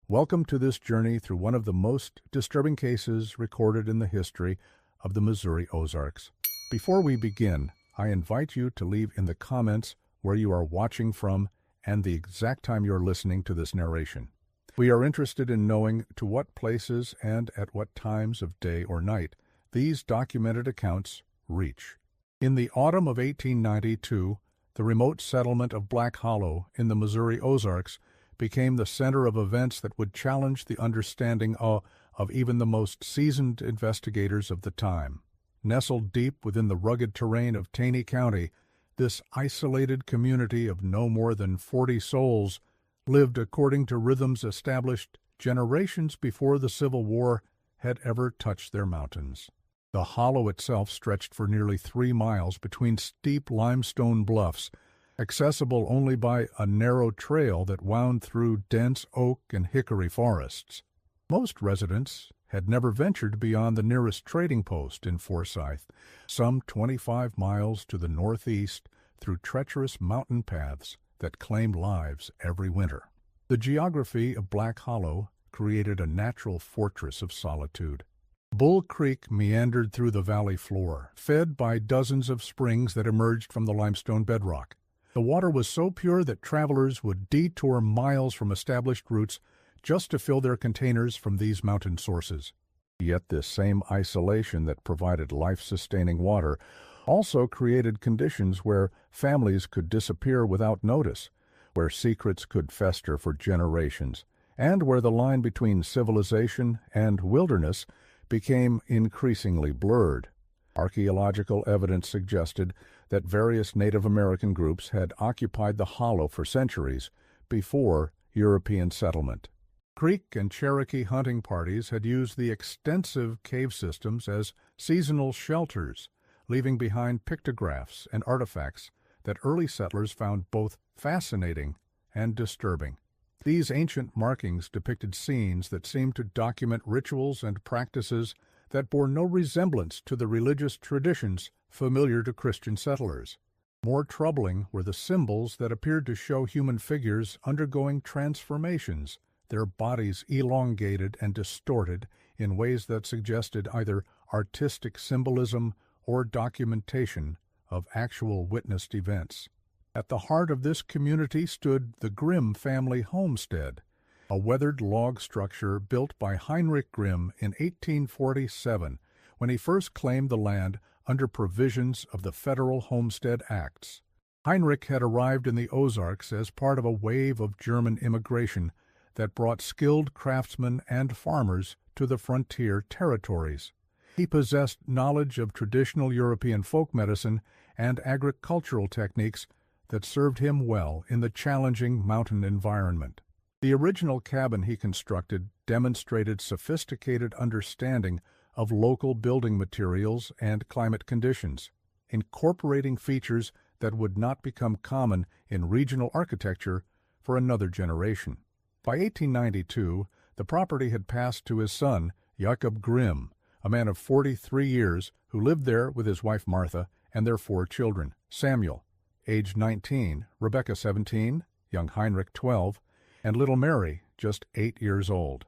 Welcome to this journey through one of the most disturbing cases recorded in the history of the Missouri Ozarks. Before we begin, I invite you to leave in the comments where you are watching from and the exact time you're listening to this narration. We are interested in knowing to what places and at what times of day or night these documented accounts reach. In the autumn of 1892, the remote settlement of Black Hollow in the Missouri Ozarks became the center of events that would challenge the understanding of even the most seasoned investigators of the time. Nestled deep within the rugged terrain of Taney County, this isolated community of no more than 40 souls lived according to rhythms established generations before the Civil War had ever touched their mountains. The hollow itself stretched for nearly 3 miles between steep limestone bluffs, accessible only by a narrow trail that wound through dense oak and hickory forests. Most residents had never ventured beyond the nearest trading post in Forsyth, some 25 miles to the northeast through treacherous mountain paths that claimed lives every winter. The geography of Black Hollow created a natural fortress of solitude. Bull Creek meandered through the valley floor, fed by dozens of springs that emerged from the limestone bedrock. The water was so pure that travelers would detour miles from established routes just to fill their containers from these mountain sources. Yet this same isolation that provided life-sustaining water also created conditions where families could disappear without notice, where secrets could fester for generations, and where the line between civilization and wilderness became increasingly blurred. Archaeological evidence suggested that various Native American groups had occupied the hollow for centuries before European settlement. Creek and Cherokee hunting parties had used the extensive cave systems as seasonal shelters, leaving behind pictographs and artifacts that early settlers found both fascinating and disturbing. These ancient markings depicted scenes that seemed to document rituals and practices that bore no resemblance to the religious traditions familiar to Christian settlers. More troubling were the symbols that appeared to show human figures undergoing transformations, their bodies elongated and distorted in ways that suggested either artistic symbolism or documentation of actual witnessed events. At the heart of this community stood the Grimm family homestead, a weathered log structure built by Heinrich Grimm in 1847 when he first claimed the land under provisions of the Federal Homestead Acts. Heinrich had arrived in the Ozarks as part of a wave of German immigration that brought skilled craftsmen and farmers to the frontier territories. He possessed knowledge of traditional European folk medicine and agricultural techniques that served him well in the challenging mountain environment. The original cabin he constructed demonstrated sophisticated understanding of local building materials and climate conditions, incorporating features that would not become common in regional architecture for another generation. By 1892, the property had passed to his son, Jacob Grimm, a man of 43 years who lived there with his wife Martha and their 4 children, Samuel, age 19, Rebecca 17, young Heinrich 12, and little Mary, just 8 years old.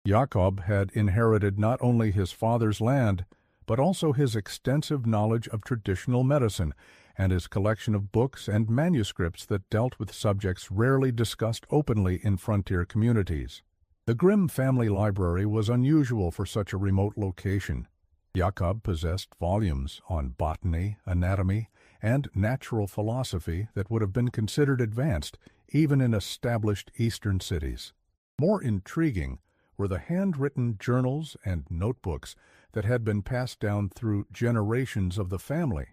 Jacob had inherited not only his father's land, but also his extensive knowledge of traditional medicine and his collection of books and manuscripts that dealt with subjects rarely discussed openly in frontier communities. The Grimm family library was unusual for such a remote location. Jacob possessed volumes on botany, anatomy, and natural philosophy that would have been considered advanced even in established eastern cities. More intriguing were the handwritten journals and notebooks that had been passed down through generations of the family,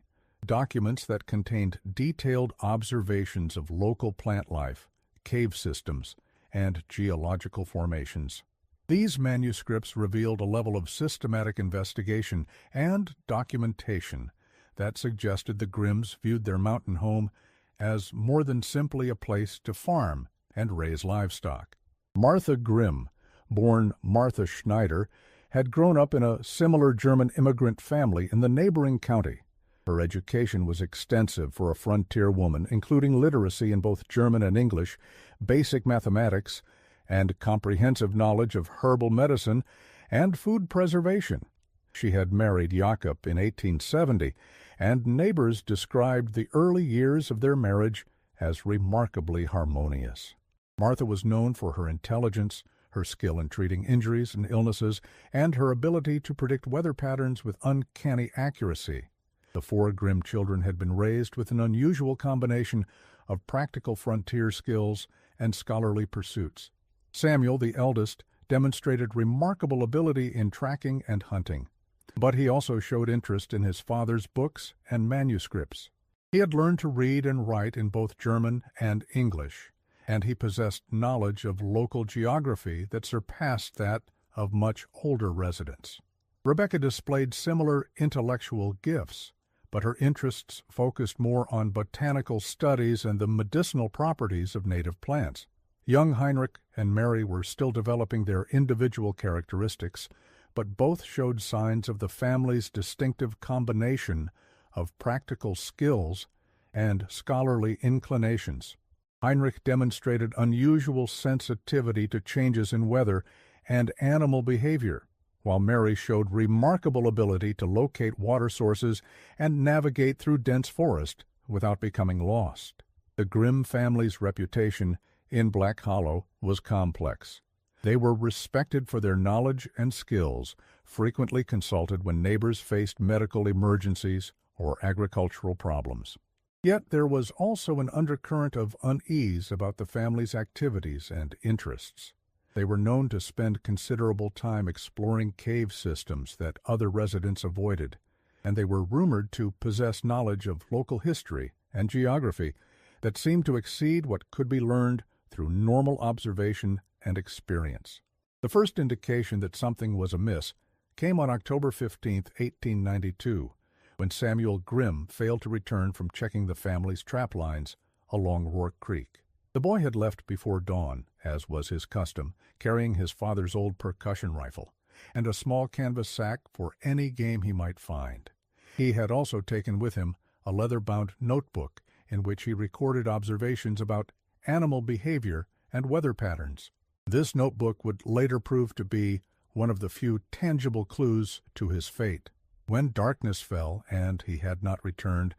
documents that contained detailed observations of local plant life, cave systems, and geological formations. These manuscripts revealed a level of systematic investigation and documentation that suggested the Grimms viewed their mountain home as more than simply a place to farm and raise livestock. Martha Grimm, born Martha Schneider, had grown up in a similar German immigrant family in the neighboring county. Her education was extensive for a frontier woman, including literacy in both German and English, basic mathematics, and comprehensive knowledge of herbal medicine and food preservation. She had married Jakob in 1870, and neighbors described the early years of their marriage as remarkably harmonious. Martha was known for her intelligence, her skill in treating injuries and illnesses, and her ability to predict weather patterns with uncanny accuracy. The four Grimm children had been raised with an unusual combination of practical frontier skills and scholarly pursuits. Samuel, the eldest, demonstrated remarkable ability in tracking and hunting, but he also showed interest in his father's books and manuscripts. He had learned to read and write in both German and English, and he possessed knowledge of local geography that surpassed that of much older residents. Rebecca displayed similar intellectual gifts, but her interests focused more on botanical studies and the medicinal properties of native plants. Young Heinrich and Mary were still developing their individual characteristics, but both showed signs of the family's distinctive combination of practical skills and scholarly inclinations. Heinrich demonstrated unusual sensitivity to changes in weather and animal behavior, while Mary showed remarkable ability to locate water sources and navigate through dense forest without becoming lost. The Grimm family's reputation in Black Hollow was complex. They were respected for their knowledge and skills, frequently consulted when neighbors faced medical emergencies or agricultural problems. Yet there was also an undercurrent of unease about the family's activities and interests. They were known to spend considerable time exploring cave systems that other residents avoided, and they were rumored to possess knowledge of local history and geography that seemed to exceed what could be learned through normal observation and experience. The first indication that something was amiss came on October 15, 1892, when Samuel Grimm failed to return from checking the family's trap lines along Rourke Creek. The boy had left before dawn, as was his custom, carrying his father's old percussion rifle and a small canvas sack for any game he might find. He had also taken with him a leather-bound notebook in which he recorded observations about animal behavior and weather patterns. This notebook would later prove to be one of the few tangible clues to his fate. When darkness fell and he had not returned,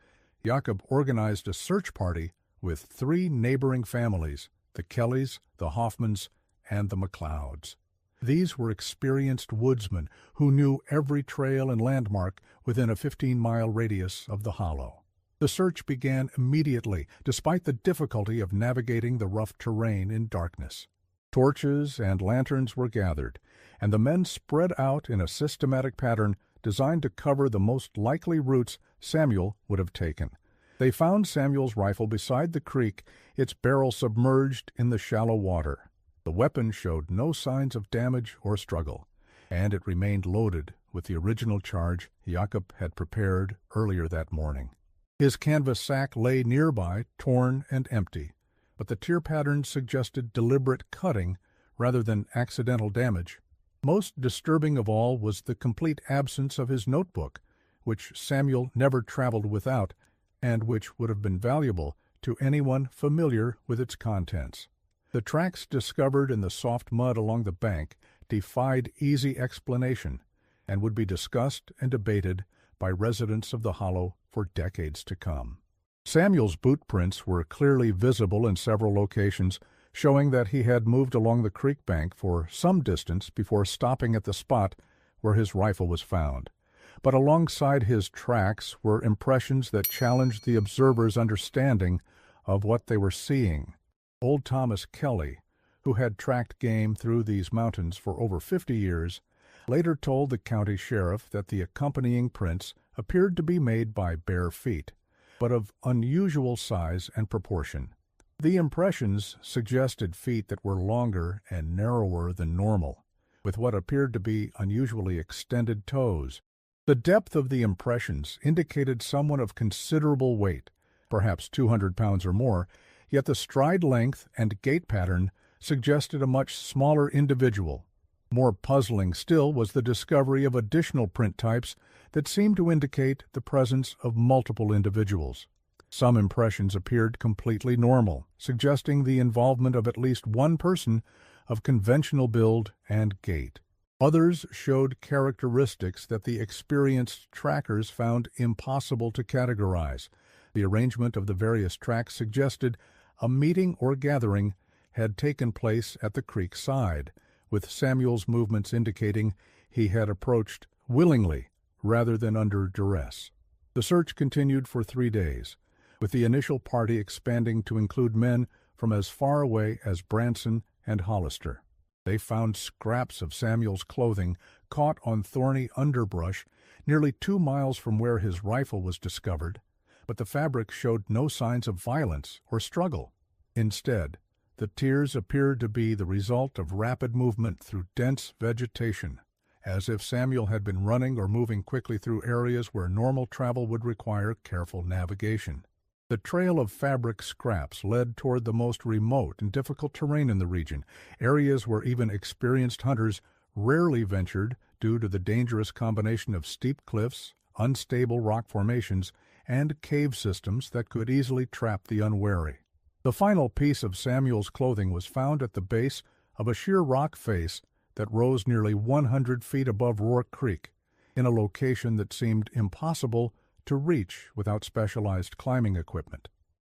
Jakob organized a search party with 3 neighboring families, the Kellys, the Hoffmans, and the McLeods. These were experienced woodsmen who knew every trail and landmark within a 15-mile radius of the hollow. The search began immediately, despite the difficulty of navigating the rough terrain in darkness. Torches and lanterns were gathered, and the men spread out in a systematic pattern designed to cover the most likely routes Samuel would have taken. They found Samuel's rifle beside the creek, its barrel submerged in the shallow water. The weapon showed no signs of damage or struggle, and it remained loaded with the original charge Jakob had prepared earlier that morning. His canvas sack lay nearby, torn and empty, but the tear patterns suggested deliberate cutting rather than accidental damage. Most disturbing of all was the complete absence of his notebook, which Samuel never traveled without, and which would have been valuable to anyone familiar with its contents. The tracks discovered in the soft mud along the bank defied easy explanation and would be discussed and debated by residents of the hollow for decades to come. Samuel's boot prints were clearly visible in several locations, showing that he had moved along the creek bank for some distance before stopping at the spot where his rifle was found. But alongside his tracks were impressions that challenged the observer's understanding of what they were seeing. Old Thomas Kelly, who had tracked game through these mountains for over 50 years, later told the county sheriff that the accompanying prints appeared to be made by bare feet, but of unusual size and proportion. The impressions suggested feet that were longer and narrower than normal, with what appeared to be unusually extended toes. The depth of the impressions indicated someone of considerable weight, perhaps 200 pounds or more, yet the stride length and gait pattern suggested a much smaller individual. More puzzling still was the discovery of additional print types that seemed to indicate the presence of multiple individuals. Some impressions appeared completely normal, suggesting the involvement of at least one person of conventional build and gait. Others showed characteristics that the experienced trackers found impossible to categorize. The arrangement of the various tracks suggested a meeting or gathering had taken place at the creek side, with Samuel's movements indicating he had approached willingly rather than under duress. The search continued for 3 days, with the initial party expanding to include men from as far away as Branson and Hollister. They found scraps of Samuel's clothing caught on thorny underbrush nearly 2 miles from where his rifle was discovered, but the fabric showed no signs of violence or struggle. Instead, the tears appeared to be the result of rapid movement through dense vegetation, as if Samuel had been running or moving quickly through areas where normal travel would require careful navigation. The trail of fabric scraps led toward the most remote and difficult terrain in the region, areas where even experienced hunters rarely ventured due to the dangerous combination of steep cliffs, unstable rock formations, and cave systems that could easily trap the unwary. The final piece of Samuel's clothing was found at the base of a sheer rock face that rose nearly 100 feet above Rourke Creek, in a location that seemed impossible to reach without specialized climbing equipment.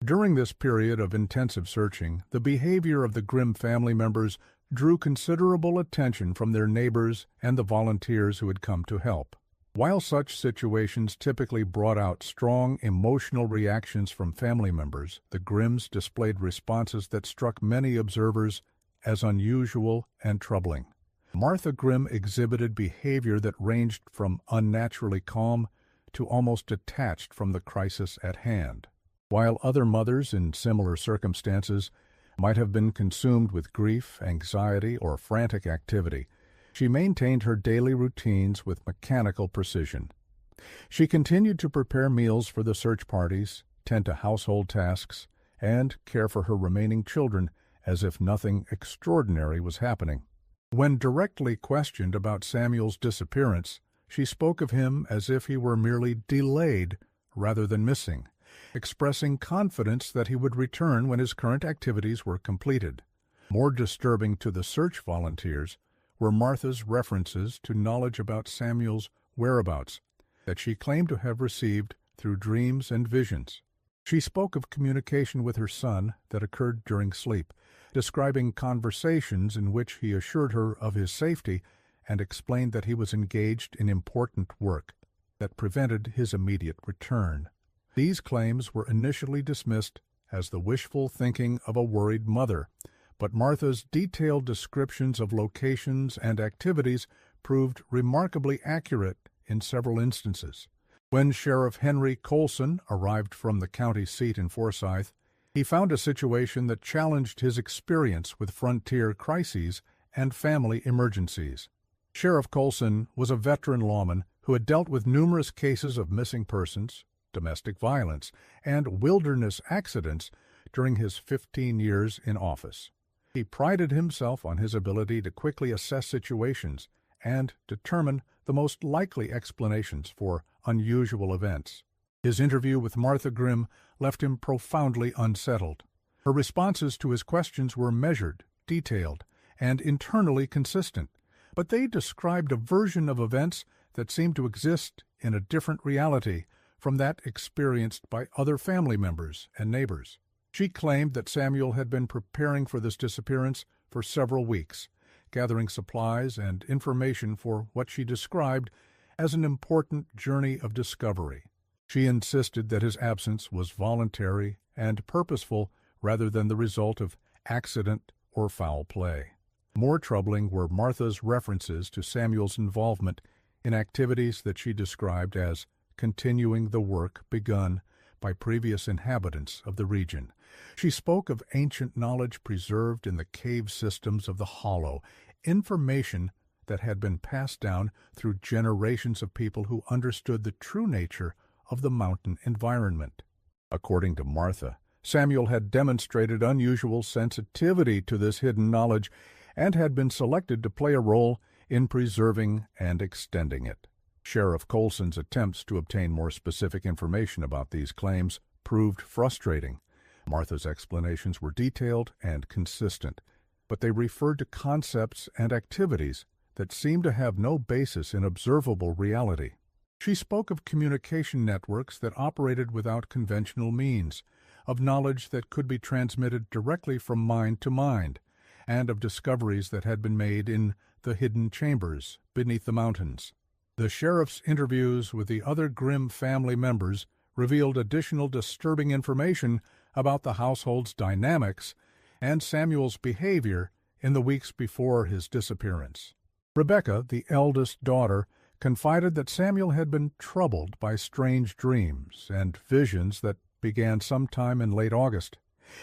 During this period of intensive searching, the behavior of the Grimm family members drew considerable attention from their neighbors and the volunteers who had come to help. While such situations typically brought out strong emotional reactions from family members, the Grimms displayed responses that struck many observers as unusual and troubling. Martha Grimm exhibited behavior that ranged from unnaturally calm to almost detached from the crisis at hand. While other mothers in similar circumstances might have been consumed with grief, anxiety, or frantic activity, she maintained her daily routines with mechanical precision. She continued to prepare meals for the search parties, tend to household tasks, and care for her remaining children as if nothing extraordinary was happening. When directly questioned about Samuel's disappearance, she spoke of him as if he were merely delayed rather than missing, expressing confidence that he would return when his current activities were completed. More disturbing to the search volunteers were Martha's references to knowledge about Samuel's whereabouts that she claimed to have received through dreams and visions. She spoke of communication with her son that occurred during sleep, describing conversations in which he assured her of his safety and explained that he was engaged in important work that prevented his immediate return. These claims were initially dismissed as the wishful thinking of a worried mother, but Martha's detailed descriptions of locations and activities proved remarkably accurate in several instances. When Sheriff Henry Colson arrived from the county seat in Forsyth, he found a situation that challenged his experience with frontier crises and family emergencies. Sheriff Colson was a veteran lawman who had dealt with numerous cases of missing persons, domestic violence, and wilderness accidents during his 15 years in office. He prided himself on his ability to quickly assess situations and determine the most likely explanations for unusual events. His interview with Martha Grimm left him profoundly unsettled. Her responses to his questions were measured, detailed, and internally consistent, but they described a version of events that seemed to exist in a different reality from that experienced by other family members and neighbors. She claimed that Samuel had been preparing for this disappearance for several weeks, gathering supplies and information for what she described as an important journey of discovery. She insisted that his absence was voluntary and purposeful rather than the result of accident or foul play. More troubling were Martha's references to Samuel's involvement in activities that she described as continuing the work begun by previous inhabitants of the region. She spoke of ancient knowledge preserved in the cave systems of the Hollow, information that had been passed down through generations of people who understood the true nature of the mountain environment. According to Martha, Samuel had demonstrated unusual sensitivity to this hidden knowledge and had been selected to play a role in preserving and extending it. Sheriff Colson's attempts to obtain more specific information about these claims proved frustrating. Martha's explanations were detailed and consistent, but they referred to concepts and activities that seemed to have no basis in observable reality. She spoke of communication networks that operated without conventional means, of knowledge that could be transmitted directly from mind to mind, and of discoveries that had been made in the hidden chambers beneath the mountains. The sheriff's interviews with the other Grimm family members revealed additional disturbing information about the household's dynamics and Samuel's behavior in the weeks before his disappearance. Rebecca, the eldest daughter, confided that Samuel had been troubled by strange dreams and visions that began sometime in late August.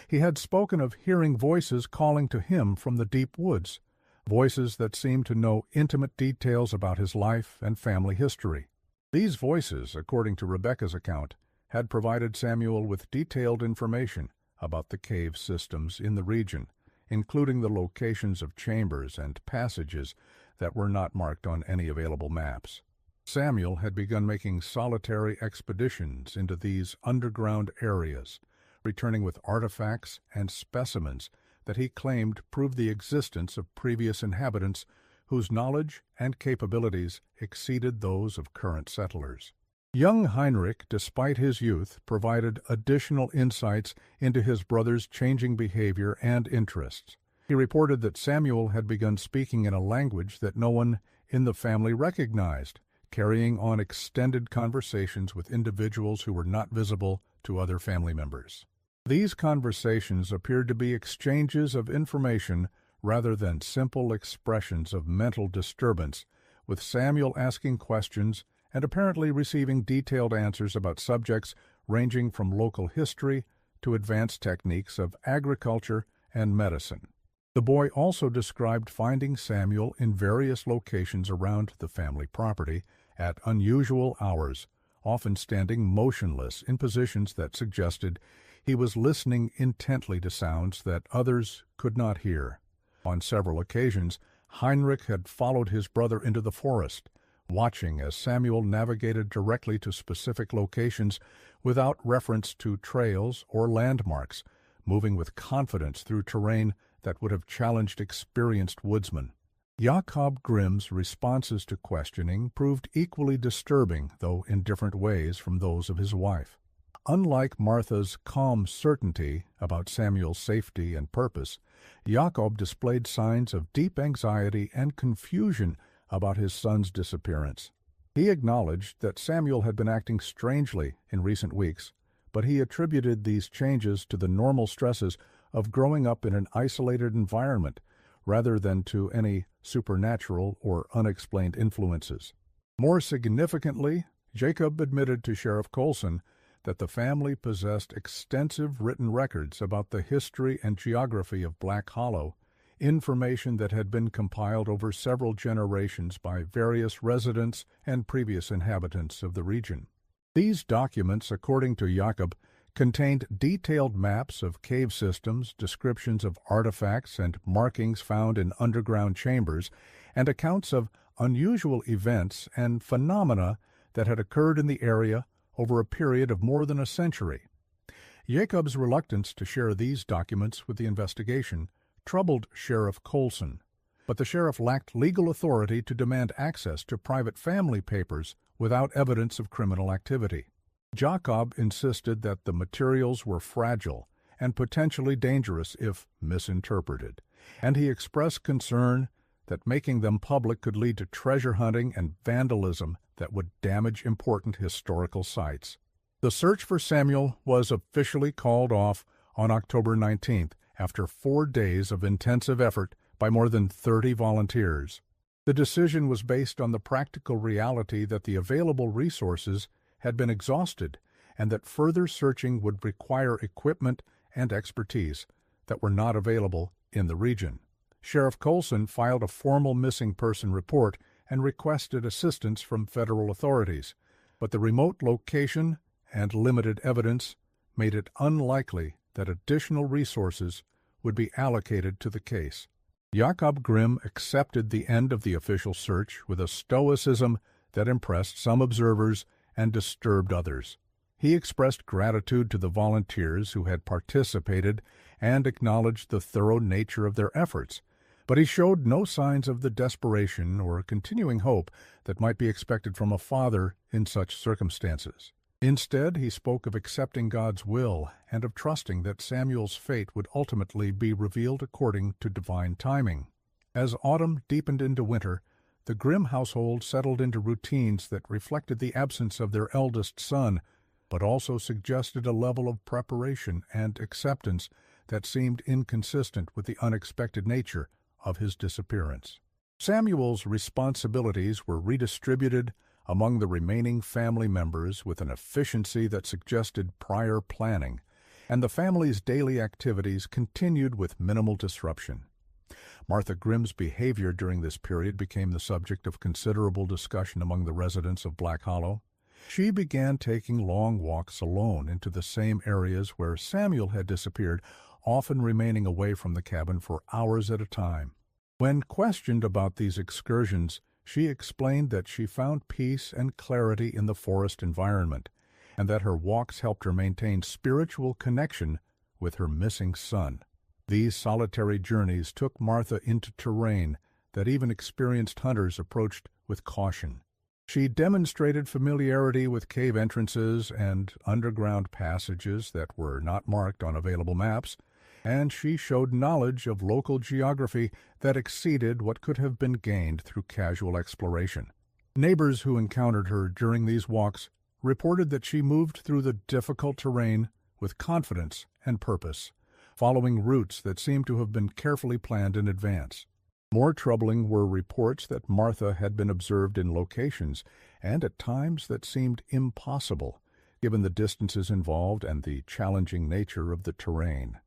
He had spoken of hearing voices calling to him from the deep woods, voices that seemed to know intimate details about his life and family history. These voices, according to Rebecca's account, had provided Samuel with detailed information about the cave systems in the region, including the locations of chambers and passages that were not marked on any available maps. Samuel had begun making solitary expeditions into these underground areas, returning with artifacts and specimens that he claimed proved the existence of previous inhabitants whose knowledge and capabilities exceeded those of current settlers. Young Heinrich, despite his youth, provided additional insights into his brother's changing behavior and interests. He reported that Samuel had begun speaking in a language that no one in the family recognized, carrying on extended conversations with individuals who were not visible to other family members. These conversations appeared to be exchanges of information rather than simple expressions of mental disturbance, with Samuel asking questions and apparently receiving detailed answers about subjects ranging from local history to advanced techniques of agriculture and medicine. The boy also described finding Samuel in various locations around the family property at unusual hours, often standing motionless in positions that suggested he was listening intently to sounds that others could not hear. On several occasions, Heinrich had followed his brother into the forest, watching as Samuel navigated directly to specific locations without reference to trails or landmarks, moving with confidence through terrain that would have challenged experienced woodsmen. Jakob Grimm's responses to questioning proved equally disturbing, though in different ways from those of his wife. Unlike Martha's calm certainty about Samuel's safety and purpose, Jakob displayed signs of deep anxiety and confusion about his son's disappearance. He acknowledged that Samuel had been acting strangely in recent weeks, but he attributed these changes to the normal stresses of growing up in an isolated environment rather than to any supernatural or unexplained influences. More significantly, Jacob admitted to Sheriff Colson that the family possessed extensive written records about the history and geography of Black Hollow, information that had been compiled over several generations by various residents and previous inhabitants of the region. These documents, according to Jakob, contained detailed maps of cave systems, descriptions of artifacts and markings found in underground chambers, and accounts of unusual events and phenomena that had occurred in the area over a period of more than a century. Jacob's reluctance to share these documents with the investigation troubled Sheriff Colson, but the sheriff lacked legal authority to demand access to private family papers without evidence of criminal activity. Jakob insisted that the materials were fragile and potentially dangerous if misinterpreted, and he expressed concern that making them public could lead to treasure hunting and vandalism that would damage important historical sites. The search for Samuel was officially called off on October 19th after 4 days of intensive effort by more than 30 volunteers. The decision was based on the practical reality that the available resources had been exhausted and that further searching would require equipment and expertise that were not available in the region. Sheriff Colson filed a formal missing person report and requested assistance from federal authorities, but the remote location and limited evidence made it unlikely that additional resources would be allocated to the case. Jakob Grimm accepted the end of the official search with a stoicism that impressed some observers and disturbed others. He expressed gratitude to the volunteers who had participated and acknowledged the thorough nature of their efforts, but he showed no signs of the desperation or continuing hope that might be expected from a father in such circumstances. Instead, he spoke of accepting God's will and of trusting that Samuel's fate would ultimately be revealed according to divine timing. As autumn deepened into winter, the Grimm household settled into routines that reflected the absence of their eldest son, but also suggested a level of preparation and acceptance that seemed inconsistent with the unexpected nature of his disappearance. Samuel's responsibilities were redistributed among the remaining family members with an efficiency that suggested prior planning, and the family's daily activities continued with minimal disruption. Martha Grimm's behavior during this period became the subject of considerable discussion among the residents of Black Hollow. She began taking long walks alone into the same areas where Samuel had disappeared, often remaining away from the cabin for hours at a time. When questioned about these excursions, she explained that she found peace and clarity in the forest environment, and that her walks helped her maintain spiritual connection with her missing son. These solitary journeys took Martha into terrain that even experienced hunters approached with caution. She demonstrated familiarity with cave entrances and underground passages that were not marked on available maps, and she showed knowledge of local geography that exceeded what could have been gained through casual exploration. Neighbors who encountered her during these walks reported that she moved through the difficult terrain with confidence and purpose, following routes that seemed to have been carefully planned in advance. More troubling were reports that Martha had been observed in locations, and at times that seemed impossible, given the distances involved and the challenging nature of the terrain.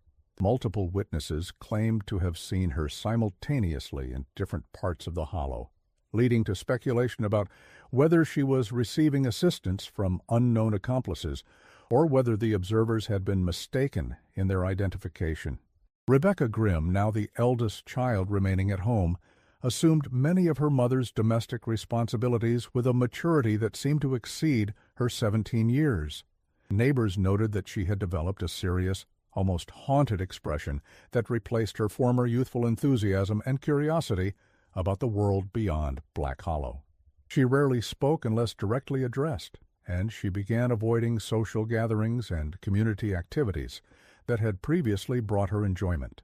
Multiple witnesses claimed to have seen her simultaneously in different parts of the hollow, leading to speculation about whether she was receiving assistance from unknown accomplices or whether the observers had been mistaken in their identification. Rebecca Grimm, now the eldest child remaining at home, assumed many of her mother's domestic responsibilities with a maturity that seemed to exceed her 17 years. Neighbors noted that she had developed a serious, almost haunted expression that replaced her former youthful enthusiasm and curiosity about the world beyond Black Hollow. She rarely spoke unless directly addressed, and she began avoiding social gatherings and community activities that had previously brought her enjoyment.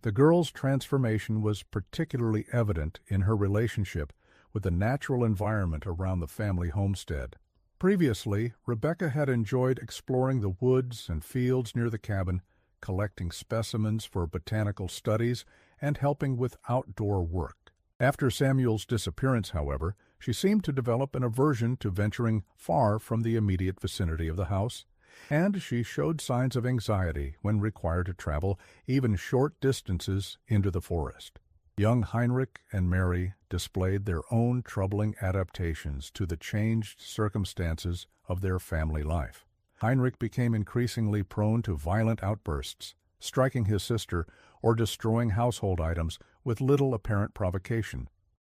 The girl's transformation was particularly evident in her relationship with the natural environment around the family homestead. Previously, Rebecca had enjoyed exploring the woods and fields near the cabin, collecting specimens for botanical studies, and helping with outdoor work. After Samuel's disappearance, however, she seemed to develop an aversion to venturing far from the immediate vicinity of the house, and she showed signs of anxiety when required to travel even short distances into the forest. Young Heinrich and Mary displayed their own troubling adaptations to the changed circumstances of their family life. Heinrich became increasingly prone to violent outbursts, striking his sister or destroying household items with little apparent provocation.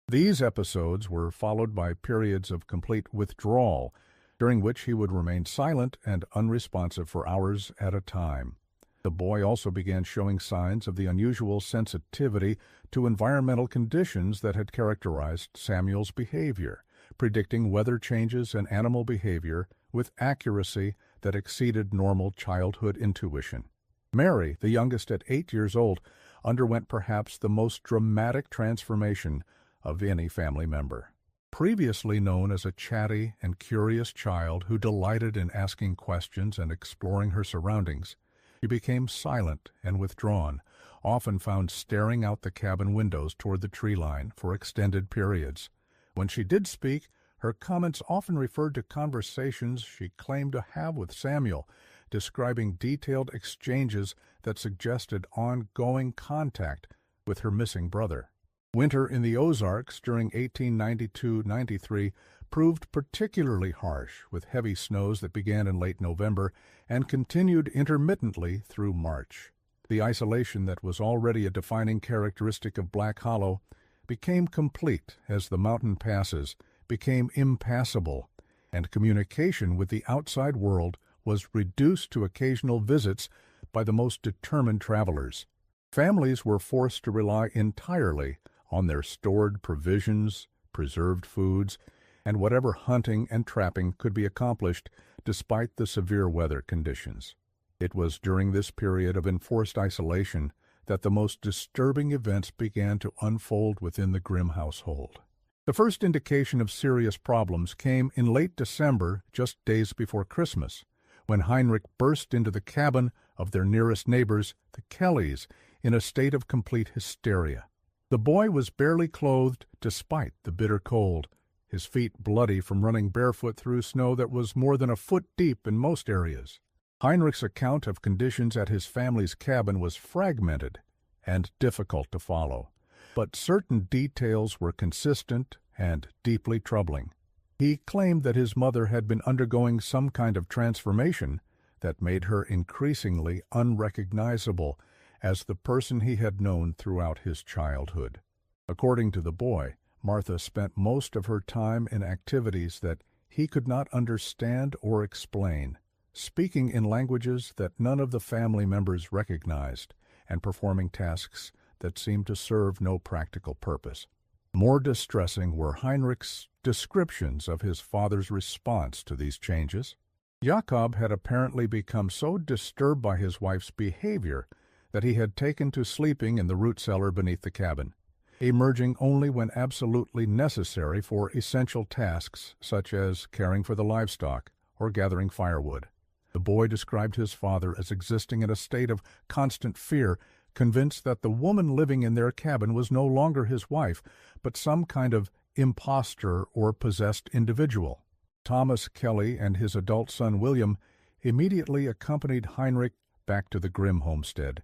These episodes were followed by periods of complete withdrawal, during which he would remain silent and unresponsive for hours at a time. The boy also began showing signs of the unusual sensitivity to environmental conditions that had characterized Samuel's behavior, predicting weather changes and animal behavior with accuracy that exceeded normal childhood intuition. Mary, the youngest at 8 years old, underwent perhaps the most dramatic transformation of any family member. Previously known as a chatty and curious child who delighted in asking questions and exploring her surroundings, she became silent and withdrawn, often found staring out the cabin windows toward the tree line for extended periods. When she did speak, her comments often referred to conversations she claimed to have with Samuel, describing detailed exchanges that suggested ongoing contact with her missing brother. Winter in the Ozarks during 1892-93 proved particularly harsh, with heavy snows that began in late November and continued intermittently through March. The isolation that was already a defining characteristic of Black Hollow became complete as the mountain passes became impassable, and communication with the outside world was reduced to occasional visits by the most determined travelers. Families were forced to rely entirely on their stored provisions, preserved foods, and whatever hunting and trapping could be accomplished despite the severe weather conditions. It was during this period of enforced isolation that the most disturbing events began to unfold within the Grimm household. The first indication of serious problems came in late December, just days before Christmas, when Heinrich burst into the cabin of their nearest neighbors, the Kellys, in a state of complete hysteria. The boy was barely clothed despite the bitter cold, his feet bloody from running barefoot through snow that was more than a foot deep in most areas. Heinrich's account of conditions at his family's cabin was fragmented and difficult to follow, but certain details were consistent and deeply troubling. He claimed that his mother had been undergoing some kind of transformation that made her increasingly unrecognizable as the person he had known throughout his childhood. According to the boy, Martha spent most of her time in activities that he could not understand or explain, speaking in languages that none of the family members recognized, and performing tasks that seemed to serve no practical purpose. More distressing were Heinrich's descriptions of his father's response to these changes. Jakob had apparently become so disturbed by his wife's behavior that he had taken to sleeping in the root cellar beneath the cabin, emerging only when absolutely necessary for essential tasks such as caring for the livestock or gathering firewood. The boy described his father as existing in a state of constant fear, convinced that the woman living in their cabin was no longer his wife, but some kind of impostor or possessed individual. Thomas Kelly and his adult son William immediately accompanied Heinrich back to the Grimm homestead,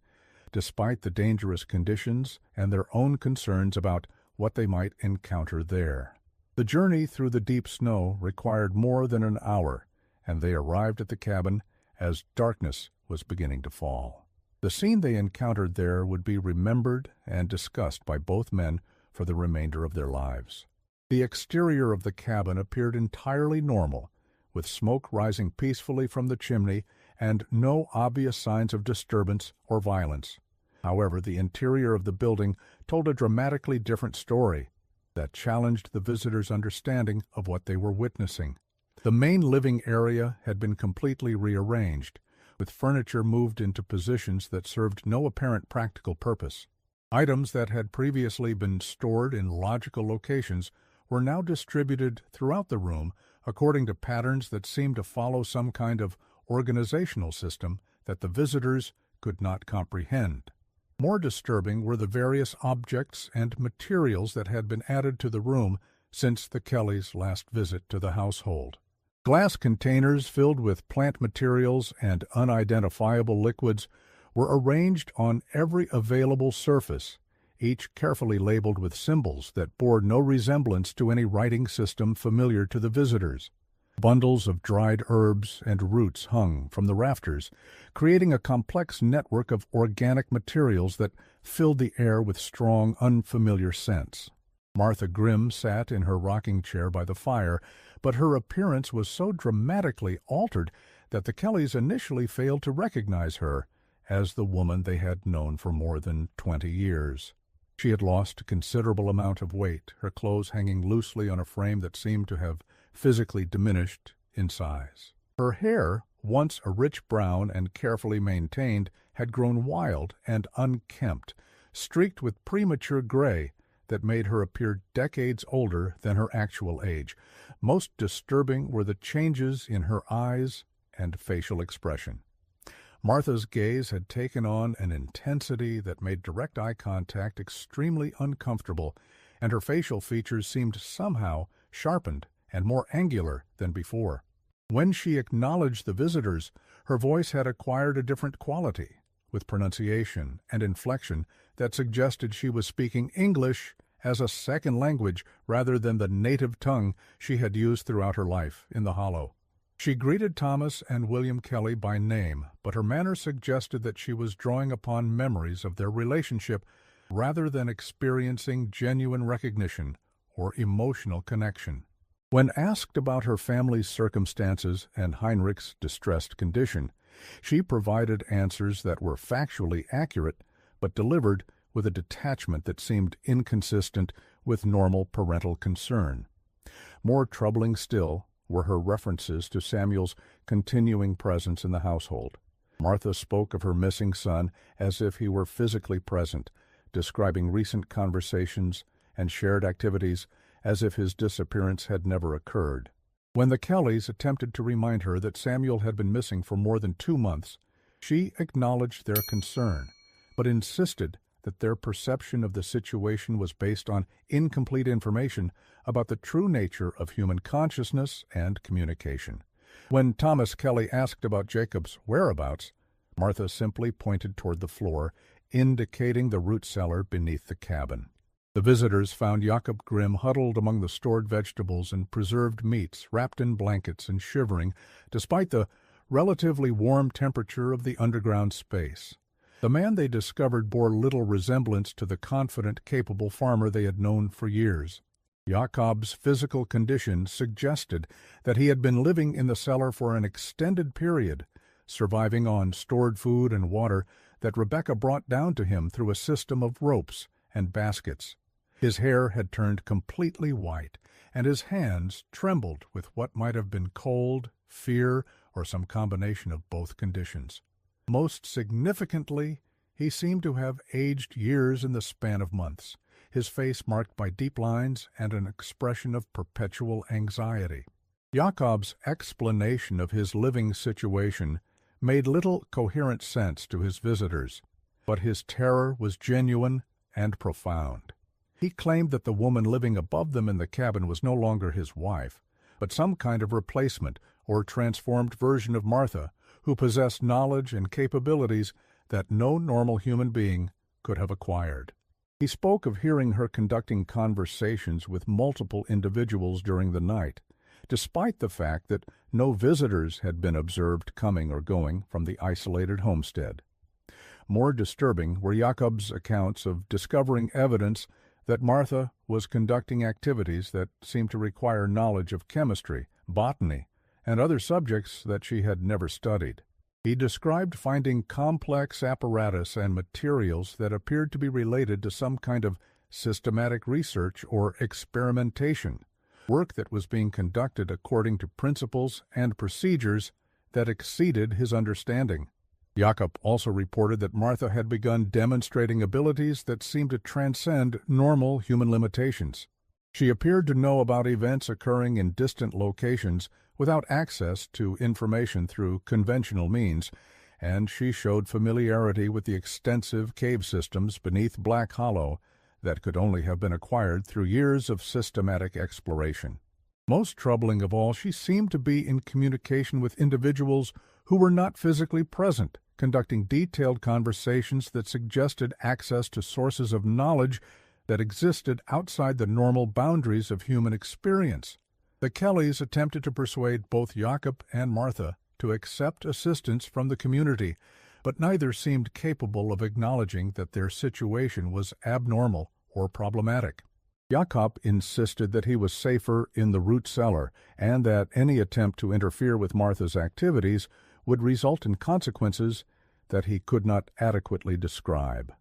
despite the dangerous conditions and their own concerns about what they might encounter there. The journey through the deep snow required more than an hour, and they arrived at the cabin as darkness was beginning to fall. The scene they encountered there would be remembered and discussed by both men for the remainder of their lives. The exterior of the cabin appeared entirely normal, with smoke rising peacefully from the chimney and no obvious signs of disturbance or violence. However, the interior of the building told a dramatically different story that challenged the visitors' understanding of what they were witnessing. The main living area had been completely rearranged, with furniture moved into positions that served no apparent practical purpose. Items that had previously been stored in logical locations were now distributed throughout the room according to patterns that seemed to follow some kind of organizational system that the visitors could not comprehend. More disturbing were the various objects and materials that had been added to the room since the Kellys' last visit to the household. Glass containers filled with plant materials and unidentifiable liquids were arranged on every available surface, each carefully labeled with symbols that bore no resemblance to any writing system familiar to the visitors. Bundles of dried herbs and roots hung from the rafters, creating a complex network of organic materials that filled the air with strong, unfamiliar scents. Martha Grimm sat in her rocking chair by the fire, but her appearance was so dramatically altered that the Kellys initially failed to recognize her as the woman they had known for more than 20 years. She had lost a considerable amount of weight, her clothes hanging loosely on a frame that seemed to have physically diminished in size. Her hair, once a rich brown and carefully maintained, had grown wild and unkempt, streaked with premature gray that made her appear decades older than her actual age. Most disturbing were the changes in her eyes and facial expression. Martha's gaze had taken on an intensity that made direct eye contact extremely uncomfortable, and her facial features seemed somehow sharpened and more angular than before. When she acknowledged the visitors, her voice had acquired a different quality, with pronunciation and inflection that suggested she was speaking English as a second language rather than the native tongue she had used throughout her life in the Hollow. She greeted Thomas and William Kelly by name, but her manner suggested that she was drawing upon memories of their relationship rather than experiencing genuine recognition or emotional connection. When asked about her family's circumstances and Heinrich's distressed condition, she provided answers that were factually accurate, but delivered with a detachment that seemed inconsistent with normal parental concern. More troubling still were her references to Samuel's continuing presence in the household. Martha spoke of her missing son as if he were physically present, describing recent conversations and shared activities as if his disappearance had never occurred. When the Kellys attempted to remind her that Samuel had been missing for more than 2 months, she acknowledged their concern, but insisted that their perception of the situation was based on incomplete information about the true nature of human consciousness and communication. When Thomas Kelly asked about Jacob's whereabouts, Martha simply pointed toward the floor, indicating the root cellar beneath the cabin. The visitors found Jakob Grimm huddled among the stored vegetables and preserved meats, wrapped in blankets and shivering, despite the relatively warm temperature of the underground space. The man they discovered bore little resemblance to the confident, capable farmer they had known for years. Jakob's physical condition suggested that he had been living in the cellar for an extended period, surviving on stored food and water that Rebecca brought down to him through a system of ropes and baskets. His hair had turned completely white, and his hands trembled with what might have been cold, fear, or some combination of both conditions. Most significantly, he seemed to have aged years in the span of months, his face marked by deep lines and an expression of perpetual anxiety. Jakob's explanation of his living situation made little coherent sense to his visitors, but his terror was genuine and profound. He claimed that the woman living above them in the cabin was no longer his wife, but some kind of replacement or transformed version of Martha, who possessed knowledge and capabilities that no normal human being could have acquired. He spoke of hearing her conducting conversations with multiple individuals during the night, despite the fact that no visitors had been observed coming or going from the isolated homestead. More disturbing were Jakob's accounts of discovering evidence that Martha was conducting activities that seemed to require knowledge of chemistry, botany, and other subjects that she had never studied. He described finding complex apparatus and materials that appeared to be related to some kind of systematic research or experimentation, work that was being conducted according to principles and procedures that exceeded his understanding. Jakob also reported that Martha had begun demonstrating abilities that seemed to transcend normal human limitations. She appeared to know about events occurring in distant locations without access to information through conventional means, and she showed familiarity with the extensive cave systems beneath Black Hollow that could only have been acquired through years of systematic exploration. Most troubling of all, she seemed to be in communication with individuals who were not physically present, conducting detailed conversations that suggested access to sources of knowledge that existed outside the normal boundaries of human experience. The Kellys attempted to persuade both Jakob and Martha to accept assistance from the community, but neither seemed capable of acknowledging that their situation was abnormal or problematic. Jakob insisted that he was safer in the root cellar and that any attempt to interfere with Martha's activities would result in consequences that he could not adequately describe.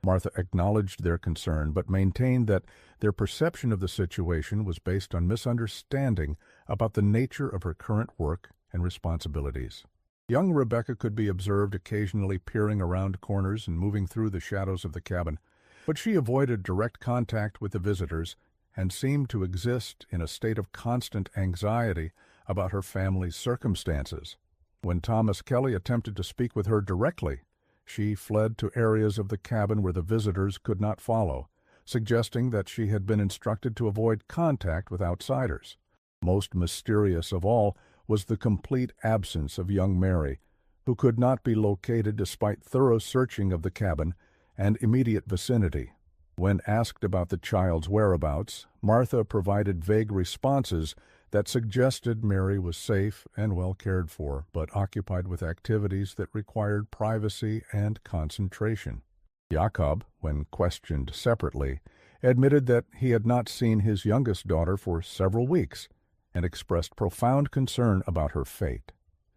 Martha acknowledged their concern, but maintained that their perception of the situation was based on misunderstanding about the nature of her current work and responsibilities. Young Rebecca could be observed occasionally peering around corners and moving through the shadows of the cabin, but she avoided direct contact with the visitors and seemed to exist in a state of constant anxiety about her family's circumstances. When Thomas Kelly attempted to speak with her directly, she fled to areas of the cabin where the visitors could not follow, suggesting that she had been instructed to avoid contact with outsiders. Most mysterious of all was the complete absence of young Mary, who could not be located despite thorough searching of the cabin and immediate vicinity. When asked about the child's whereabouts, Martha provided vague responses that suggested Mary was safe and well cared for, but occupied with activities that required privacy and concentration. Jakob, when questioned separately, admitted that he had not seen his youngest daughter for several weeks, and expressed profound concern about her fate.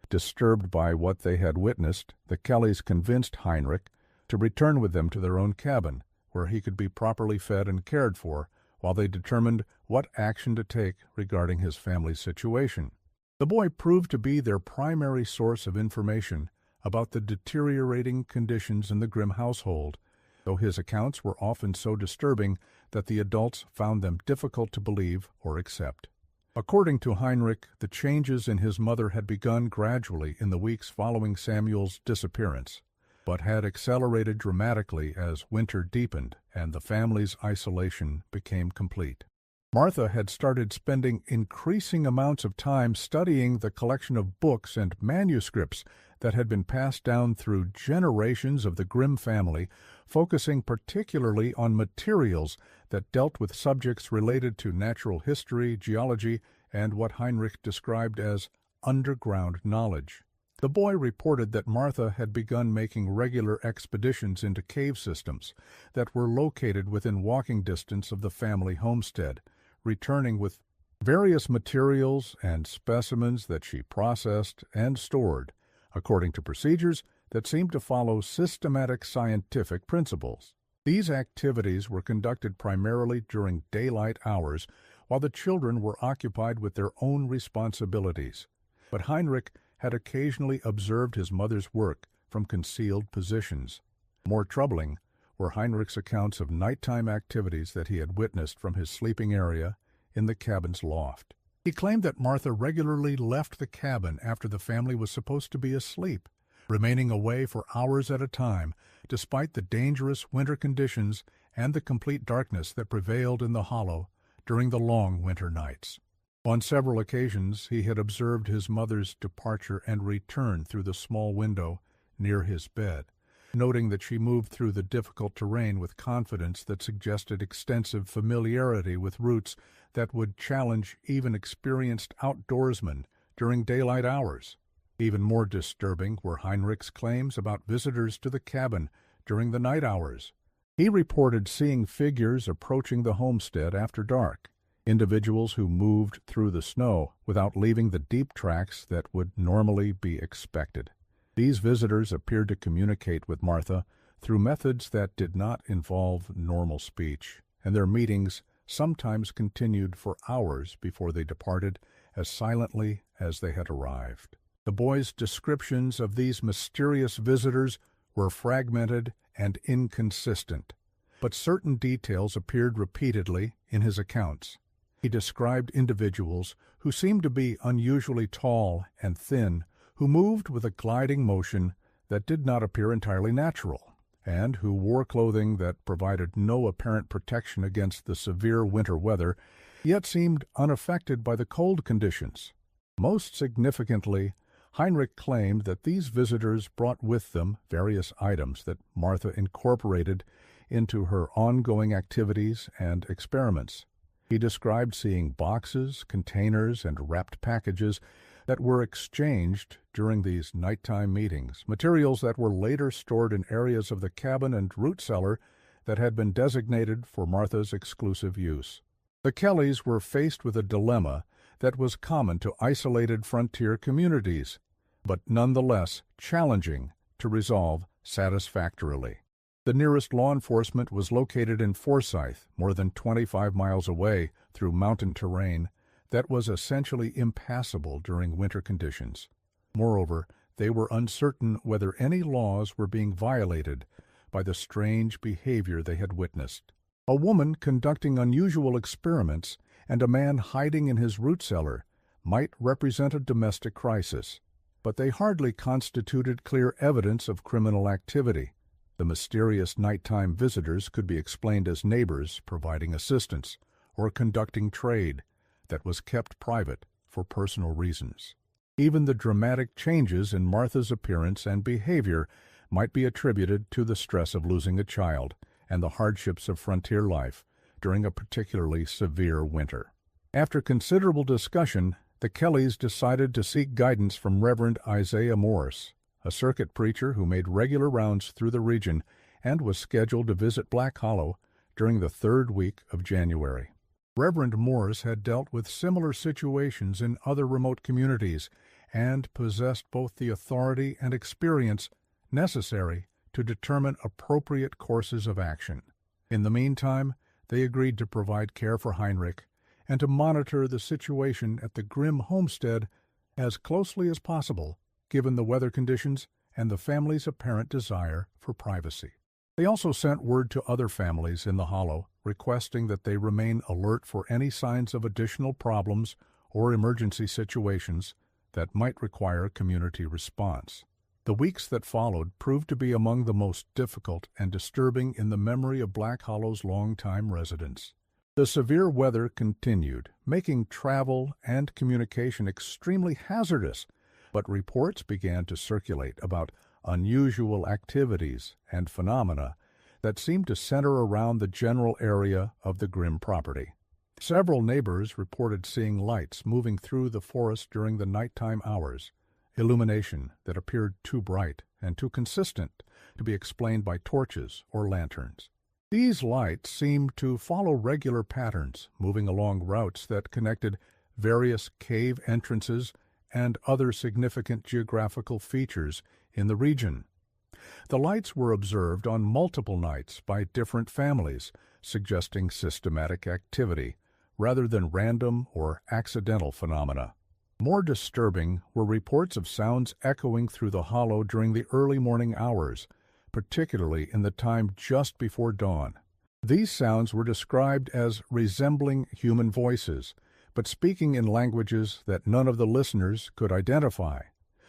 Disturbed by what they had witnessed, the Kellys convinced Heinrich to return with them to their own cabin, where he could be properly fed and cared for, while they determined what action to take regarding his family's situation. The boy proved to be their primary source of information about the deteriorating conditions in the Grimm household, though his accounts were often so disturbing that the adults found them difficult to believe or accept. According to Heinrich, the changes in his mother had begun gradually in the weeks following Samuel's disappearance, but had accelerated dramatically as winter deepened and the family's isolation became complete. Martha had started spending increasing amounts of time studying the collection of books and manuscripts that had been passed down through generations of the Grimm family, focusing particularly on materials that dealt with subjects related to natural history, geology, and what Heinrich described as underground knowledge. The boy reported that Martha had begun making regular expeditions into cave systems that were located within walking distance of the family homestead, returning with various materials and specimens that she processed and stored, according to procedures that seemed to follow systematic scientific principles. These activities were conducted primarily during daylight hours, while the children were occupied with their own responsibilities. But Heinrich had occasionally observed his mother's work from concealed positions. More troubling were Heinrich's accounts of nighttime activities that he had witnessed from his sleeping area in the cabin's loft. He claimed that Martha regularly left the cabin after the family was supposed to be asleep, remaining away for hours at a time, despite the dangerous winter conditions and the complete darkness that prevailed in the hollow during the long winter nights. On several occasions he had observed his mother's departure and return through the small window near his bed, noting that she moved through the difficult terrain with confidence that suggested extensive familiarity with routes that would challenge even experienced outdoorsmen during daylight hours. Even more disturbing were Heinrich's claims about visitors to the cabin during the night hours. He reported seeing figures approaching the homestead after dark, individuals who moved through the snow without leaving the deep tracks that would normally be expected. These visitors appeared to communicate with Martha through methods that did not involve normal speech, and their meetings sometimes continued for hours before they departed as silently as they had arrived. The boy's descriptions of these mysterious visitors were fragmented and inconsistent, but certain details appeared repeatedly in his accounts. He described individuals who seemed to be unusually tall and thin, who moved with a gliding motion that did not appear entirely natural, and who wore clothing that provided no apparent protection against the severe winter weather, yet seemed unaffected by the cold conditions. Most significantly, Heinrich claimed that these visitors brought with them various items that Martha incorporated into her ongoing activities and experiments. He described seeing boxes, containers, and wrapped packages that were exchanged during these nighttime meetings, materials that were later stored in areas of the cabin and root cellar that had been designated for Martha's exclusive use. The Kellys were faced with a dilemma that was common to isolated frontier communities, but nonetheless challenging to resolve satisfactorily. The nearest law enforcement was located in Forsyth, more than 25 miles away through mountain terrain that was essentially impassable during winter conditions. Moreover, they were uncertain whether any laws were being violated by the strange behavior they had witnessed. A woman conducting unusual experiments and a man hiding in his root cellar might represent a domestic crisis, but they hardly constituted clear evidence of criminal activity. The mysterious nighttime visitors could be explained as neighbors providing assistance or conducting trade that was kept private for personal reasons. Even the dramatic changes in Martha's appearance and behavior might be attributed to the stress of losing a child and the hardships of frontier life during a particularly severe winter. After considerable discussion, the Kellys decided to seek guidance from Reverend Isaiah Morse, a circuit preacher who made regular rounds through the region and was scheduled to visit Black Hollow during the third week of January. Reverend Morris had dealt with similar situations in other remote communities and possessed both the authority and experience necessary to determine appropriate courses of action. In the meantime, they agreed to provide care for Heinrich and to monitor the situation at the Grimm homestead as closely as possible, given the weather conditions and the family's apparent desire for privacy. They also sent word to other families in the hollow, requesting that they remain alert for any signs of additional problems or emergency situations that might require community response. The weeks that followed proved to be among the most difficult and disturbing in the memory of Black Hollow's longtime residents. The severe weather continued, making travel and communication extremely hazardous, but reports began to circulate about unusual activities and phenomena that seemed to center around the general area of the Grimm property. Several neighbors reported seeing lights moving through the forest during the nighttime hours, illumination that appeared too bright and too consistent to be explained by torches or lanterns. These lights seemed to follow regular patterns, moving along routes that connected various cave entrances and other significant geographical features in the region. The lights were observed on multiple nights by different families, suggesting systematic activity rather than random or accidental phenomena. More disturbing were reports of sounds echoing through the hollow during the early morning hours, particularly in the time just before dawn. These sounds were described as resembling human voices, but speaking in languages that none of the listeners could identify.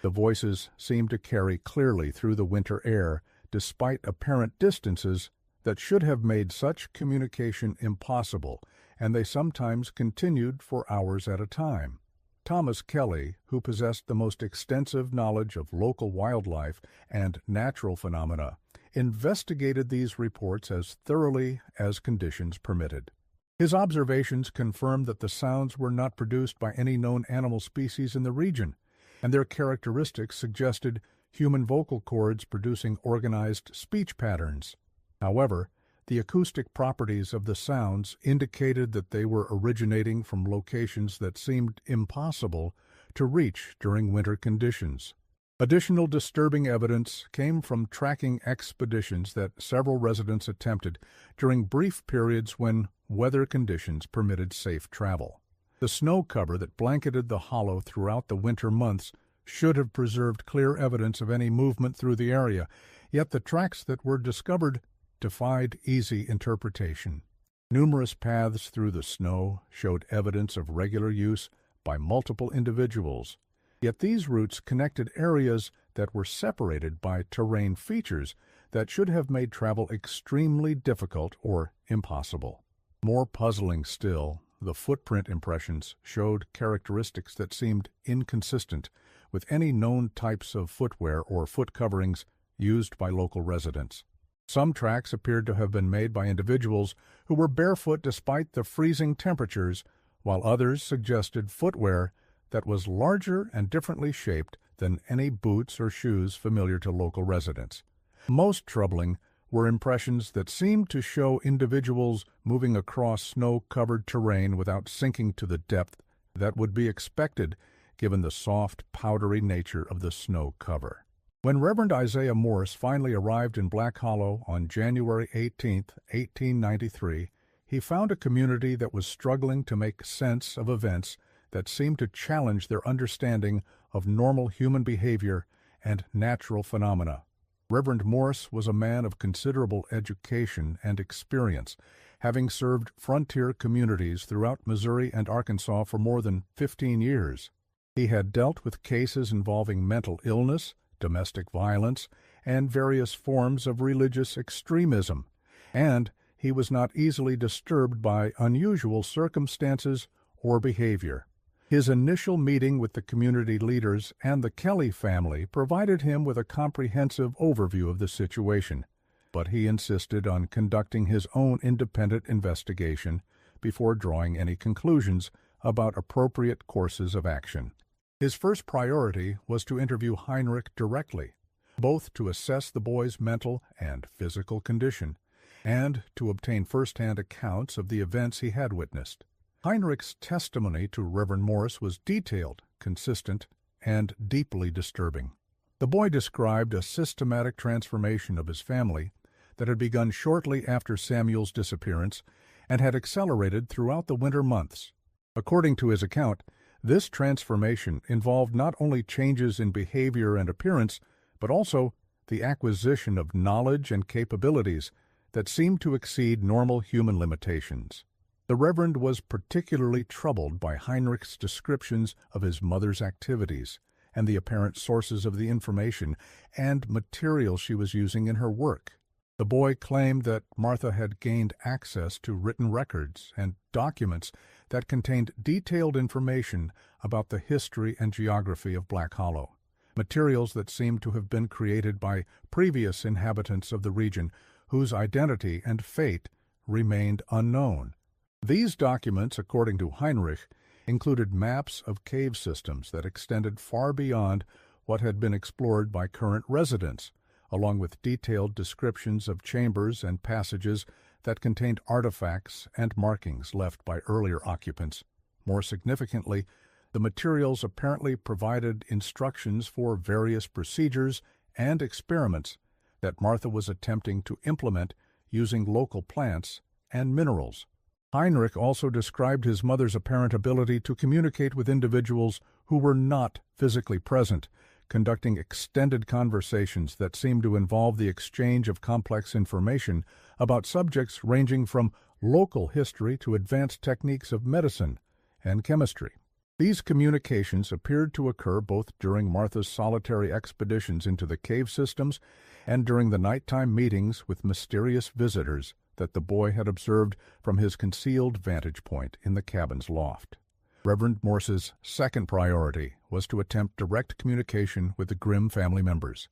The voices seemed to carry clearly through the winter air, despite apparent distances that should have made such communication impossible, and they sometimes continued for hours at a time. Thomas Kelly, who possessed the most extensive knowledge of local wildlife and natural phenomena, investigated these reports as thoroughly as conditions permitted. His observations confirmed that the sounds were not produced by any known animal species in the region, and their characteristics suggested human vocal cords producing organized speech patterns. However, the acoustic properties of the sounds indicated that they were originating from locations that seemed impossible to reach during winter conditions. Additional disturbing evidence came from tracking expeditions that several residents attempted during brief periods when weather conditions permitted safe travel. The snow cover that blanketed the hollow throughout the winter months should have preserved clear evidence of any movement through the area, yet the tracks that were discovered defied easy interpretation. Numerous paths through the snow showed evidence of regular use by multiple individuals, yet these routes connected areas that were separated by terrain features that should have made travel extremely difficult or impossible. More puzzling still, the footprint impressions showed characteristics that seemed inconsistent with any known types of footwear or foot coverings used by local residents. Some tracks appeared to have been made by individuals who were barefoot despite the freezing temperatures, while others suggested footwear that was larger and differently shaped than any boots or shoes familiar to local residents. Most troubling were impressions that seemed to show individuals moving across snow-covered terrain without sinking to the depth that would be expected given the soft, powdery nature of the snow cover. When Reverend Isaiah Morris finally arrived in Black Hollow on January 18, 1893, he found a community that was struggling to make sense of events that seemed to challenge their understanding of normal human behavior and natural phenomena. Reverend Morris was a man of considerable education and experience, having served frontier communities throughout Missouri and Arkansas for more than 15 years. He had dealt with cases involving mental illness, domestic violence, and various forms of religious extremism, and he was not easily disturbed by unusual circumstances or behavior. His initial meeting with the community leaders and the Kelly family provided him with a comprehensive overview of the situation, but he insisted on conducting his own independent investigation before drawing any conclusions about appropriate courses of action. His first priority was to interview Heinrich directly, both to assess the boy's mental and physical condition, and to obtain first-hand accounts of the events he had witnessed. Heinrich's testimony to Reverend Morse was detailed, consistent, and deeply disturbing. The boy described a systematic transformation of his family that had begun shortly after Samuel's disappearance and had accelerated throughout the winter months. According to his account, this transformation involved not only changes in behavior and appearance, but also the acquisition of knowledge and capabilities that seemed to exceed normal human limitations. The Reverend was particularly troubled by Heinrich's descriptions of his mother's activities and the apparent sources of the information and material she was using in her work. The boy claimed that Martha had gained access to written records and documents that contained detailed information about the history and geography of Black Hollow, materials that seemed to have been created by previous inhabitants of the region whose identity and fate remained unknown. These documents, according to Heinrich, included maps of cave systems that extended far beyond what had been explored by current residents, along with detailed descriptions of chambers and passages that contained artifacts and markings left by earlier occupants. More significantly, the materials apparently provided instructions for various procedures and experiments that Martha was attempting to implement using local plants and minerals. Heinrich also described his mother's apparent ability to communicate with individuals who were not physically present, conducting extended conversations that seemed to involve the exchange of complex information about subjects ranging from local history to advanced techniques of medicine and chemistry. These communications appeared to occur both during Martha's solitary expeditions into the cave systems and during the nighttime meetings with mysterious visitors that the boy had observed from his concealed vantage point in the cabin's loft. Reverend Morse's second priority was to attempt direct communication with the Grimm family members,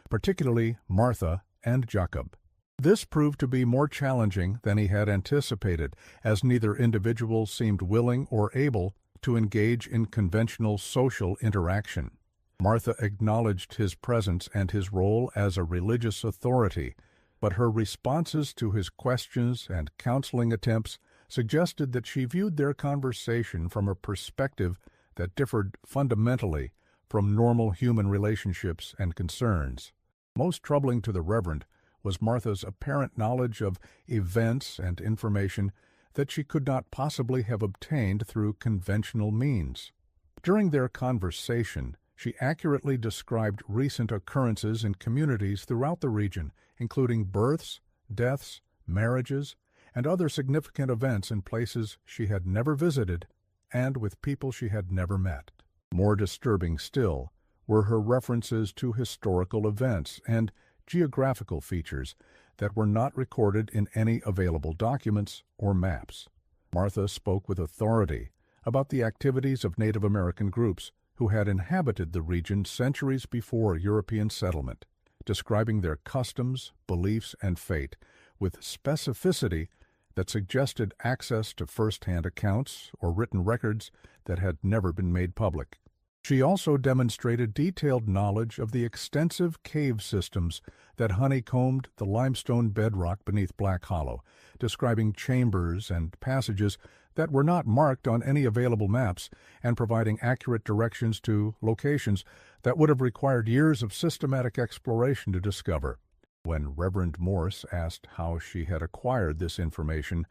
particularly Martha and Jacob. This proved to be more challenging than he had anticipated, as neither individual seemed willing or able to engage in conventional social interaction. Martha acknowledged his presence and his role as a religious authority, but her responses to his questions and counseling attempts suggested that she viewed their conversation from a perspective that differed fundamentally from normal human relationships and concerns. Most troubling to the Reverend was Martha's apparent knowledge of events and information that she could not possibly have obtained through conventional means. During their conversation, she accurately described recent occurrences in communities throughout the region, including births, deaths, marriages, and other significant events in places she had never visited and with people she had never met. More disturbing still were her references to historical events and geographical features that were not recorded in any available documents or maps. Martha spoke with authority about the activities of Native American groups who had inhabited the region centuries before European settlement, describing their customs, beliefs, and fate with specificity that suggested access to first-hand accounts or written records that had never been made public. She also demonstrated detailed knowledge of the extensive cave systems that honeycombed the limestone bedrock beneath Black Hollow, describing chambers and passages that were not marked on any available maps and providing accurate directions to locations that would have required years of systematic exploration to discover. When Reverend Morse asked how she had acquired this information,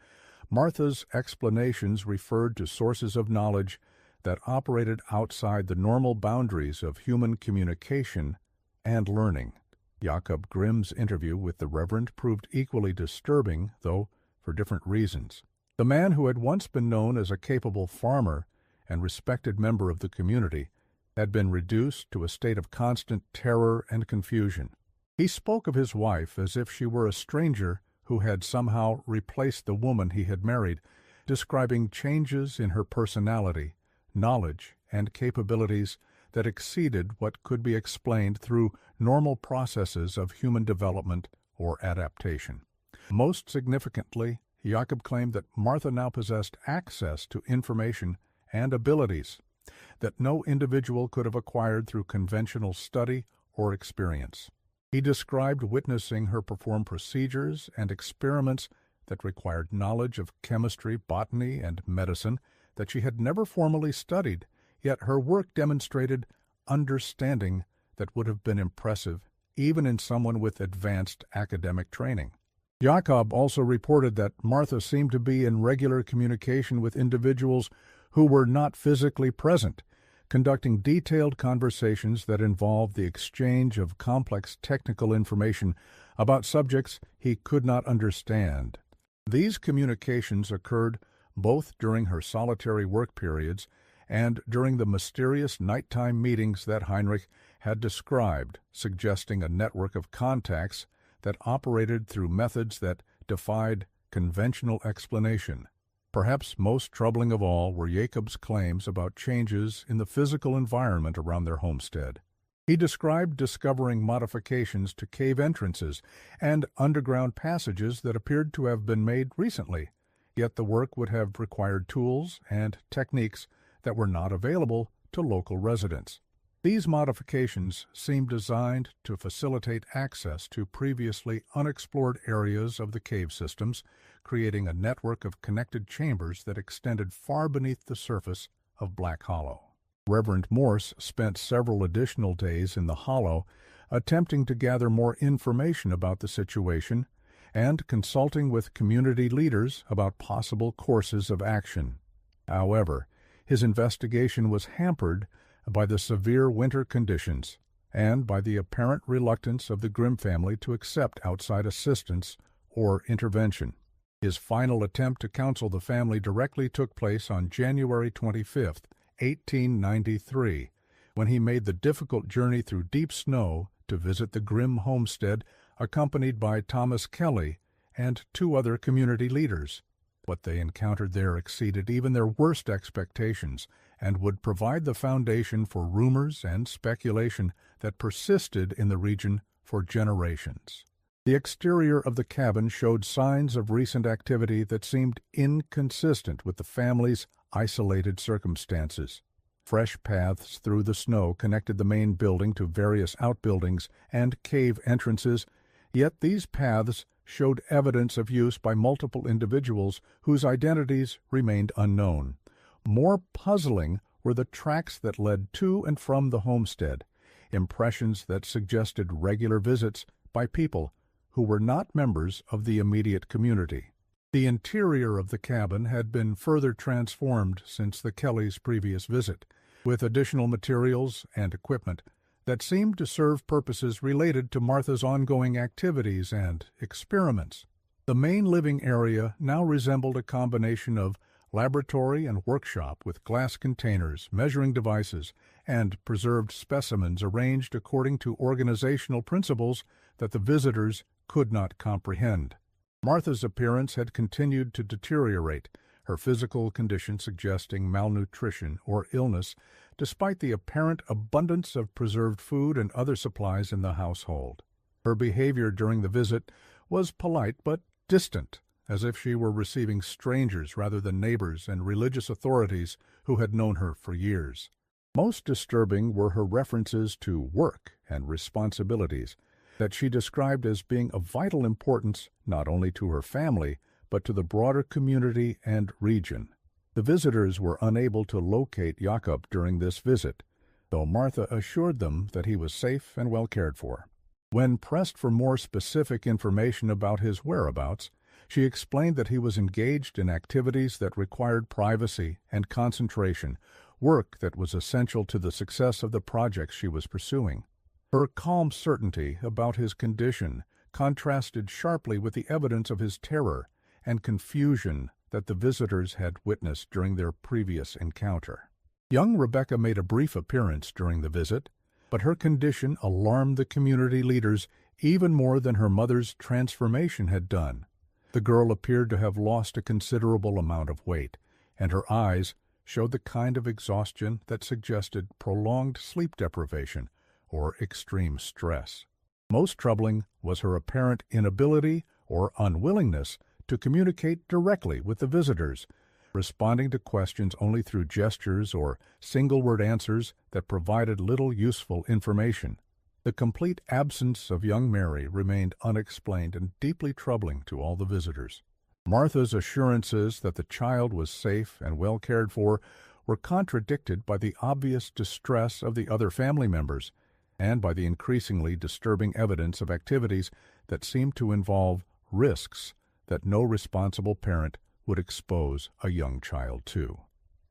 Martha's explanations referred to sources of knowledge that operated outside the normal boundaries of human communication and learning. Jacob Grimm's interview with the Reverend proved equally disturbing, though for different reasons. The man who had once been known as a capable farmer and respected member of the community had been reduced to a state of constant terror and confusion. He spoke of his wife as if she were a stranger who had somehow replaced the woman he had married, describing changes in her personality, knowledge, and capabilities that exceeded what could be explained through normal processes of human development or adaptation. Most significantly, Jacob claimed that Martha now possessed access to information and abilities that no individual could have acquired through conventional study or experience. He described witnessing her perform procedures and experiments that required knowledge of chemistry, botany, and medicine that she had never formally studied, yet her work demonstrated understanding that would have been impressive even in someone with advanced academic training. Jacob also reported that Martha seemed to be in regular communication with individuals who were not physically present, conducting detailed conversations that involved the exchange of complex technical information about subjects he could not understand. These communications occurred both during her solitary work periods and during the mysterious nighttime meetings that Heinrich had described, suggesting a network of contacts that operated through methods that defied conventional explanation. Perhaps most troubling of all were Jacob's claims about changes in the physical environment around their homestead. He described discovering modifications to cave entrances and underground passages that appeared to have been made recently, yet the work would have required tools and techniques that were not available to local residents. These modifications seemed designed to facilitate access to previously unexplored areas of the cave systems, creating a network of connected chambers that extended far beneath the surface of Black Hollow. Reverend Morse spent several additional days in the hollow, attempting to gather more information about the situation and consulting with community leaders about possible courses of action. However, his investigation was hampered by the severe winter conditions and by the apparent reluctance of the Grimm family to accept outside assistance or intervention. His final attempt to counsel the family directly took place on January 25, 1893, when he made the difficult journey through deep snow to visit the Grimm homestead, accompanied by Thomas Kelly and 2 other community leaders. What they encountered there exceeded even their worst expectations and would provide the foundation for rumors and speculation that persisted in the region for generations. The exterior of the cabin showed signs of recent activity that seemed inconsistent with the family's isolated circumstances. Fresh paths through the snow connected the main building to various outbuildings and cave entrances, yet these paths showed evidence of use by multiple individuals whose identities remained unknown. More puzzling were the tracks that led to and from the homestead, impressions that suggested regular visits by people who were not members of the immediate community. The interior of the cabin had been further transformed since the Kellys' previous visit, with additional materials and equipment that seemed to serve purposes related to Martha's ongoing activities and experiments. The main living area now resembled a combination of laboratory and workshop with glass containers, measuring devices, and preserved specimens arranged according to organizational principles that the visitors could not comprehend. Martha's appearance had continued to deteriorate, her physical condition suggesting malnutrition or illness, despite the apparent abundance of preserved food and other supplies in the household. Her behavior during the visit was polite but distant, as if she were receiving strangers rather than neighbors and religious authorities who had known her for years. Most disturbing were her references to work and responsibilities that she described as being of vital importance not only to her family, but to the broader community and region. The visitors were unable to locate Jacob during this visit, though Martha assured them that he was safe and well cared for. When pressed for more specific information about his whereabouts, she explained that he was engaged in activities that required privacy and concentration, work that was essential to the success of the projects she was pursuing. Her calm certainty about his condition contrasted sharply with the evidence of his terror and confusion that the visitors had witnessed during their previous encounter. Young Rebecca made a brief appearance during the visit, but her condition alarmed the community leaders even more than her mother's transformation had done. The girl appeared to have lost a considerable amount of weight, and her eyes showed the kind of exhaustion that suggested prolonged sleep deprivation or extreme stress. Most troubling was her apparent inability or unwillingness to communicate directly with the visitors, responding to questions only through gestures or single-word answers that provided little useful information. The complete absence of young Mary remained unexplained and deeply troubling to all the visitors. Martha's assurances that the child was safe and well cared for were contradicted by the obvious distress of the other family members and by the increasingly disturbing evidence of activities that seemed to involve risks that no responsible parent would expose a young child to.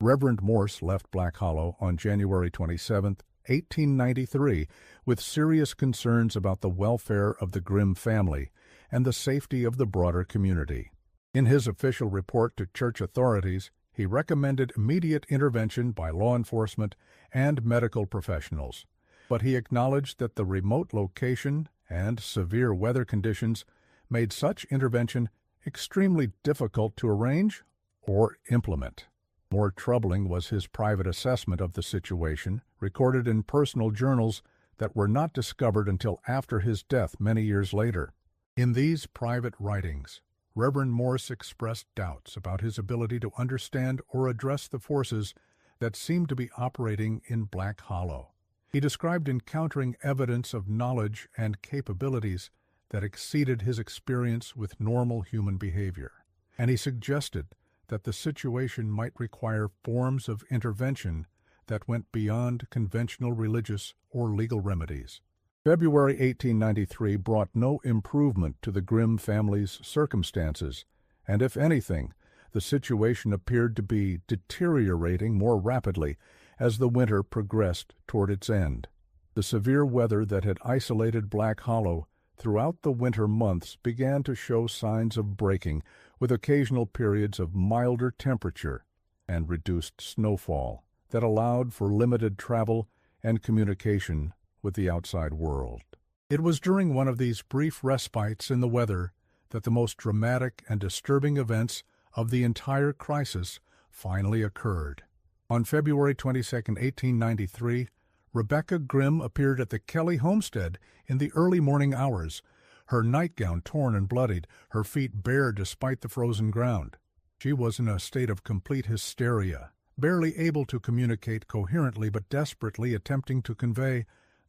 Reverend Morse left Black Hollow on January 27, 1893, with serious concerns about the welfare of the Grimm family and the safety of the broader community. In his official report to church authorities, he recommended immediate intervention by law enforcement and medical professionals, but he acknowledged that the remote location and severe weather conditions made such intervention extremely difficult to arrange or implement. More troubling was his private assessment of the situation, recorded in personal journals that were not discovered until after his death many years later. In these private writings, Reverend Morse expressed doubts about his ability to understand or address the forces that seemed to be operating in Black Hollow. He described encountering evidence of knowledge and capabilities that exceeded his experience with normal human behavior, and he suggested that the situation might require forms of intervention that went beyond conventional religious or legal remedies. February 1893 brought no improvement to the Grimm family's circumstances, and if anything, the situation appeared to be deteriorating more rapidly as the winter progressed toward its end. The severe weather that had isolated Black Hollow throughout the winter months began to show signs of breaking, with occasional periods of milder temperature and reduced snowfall that allowed for limited travel and communication with the outside world. It was during one of these brief respites in the weather that the most dramatic and disturbing events of the entire crisis finally occurred. On February 22, 1893, Rebecca Grimm appeared at the Kelly homestead in the early morning hours, her nightgown torn and bloodied, her feet bare despite the frozen ground. She was in a state of complete hysteria, barely able to communicate coherently but desperately attempting to convey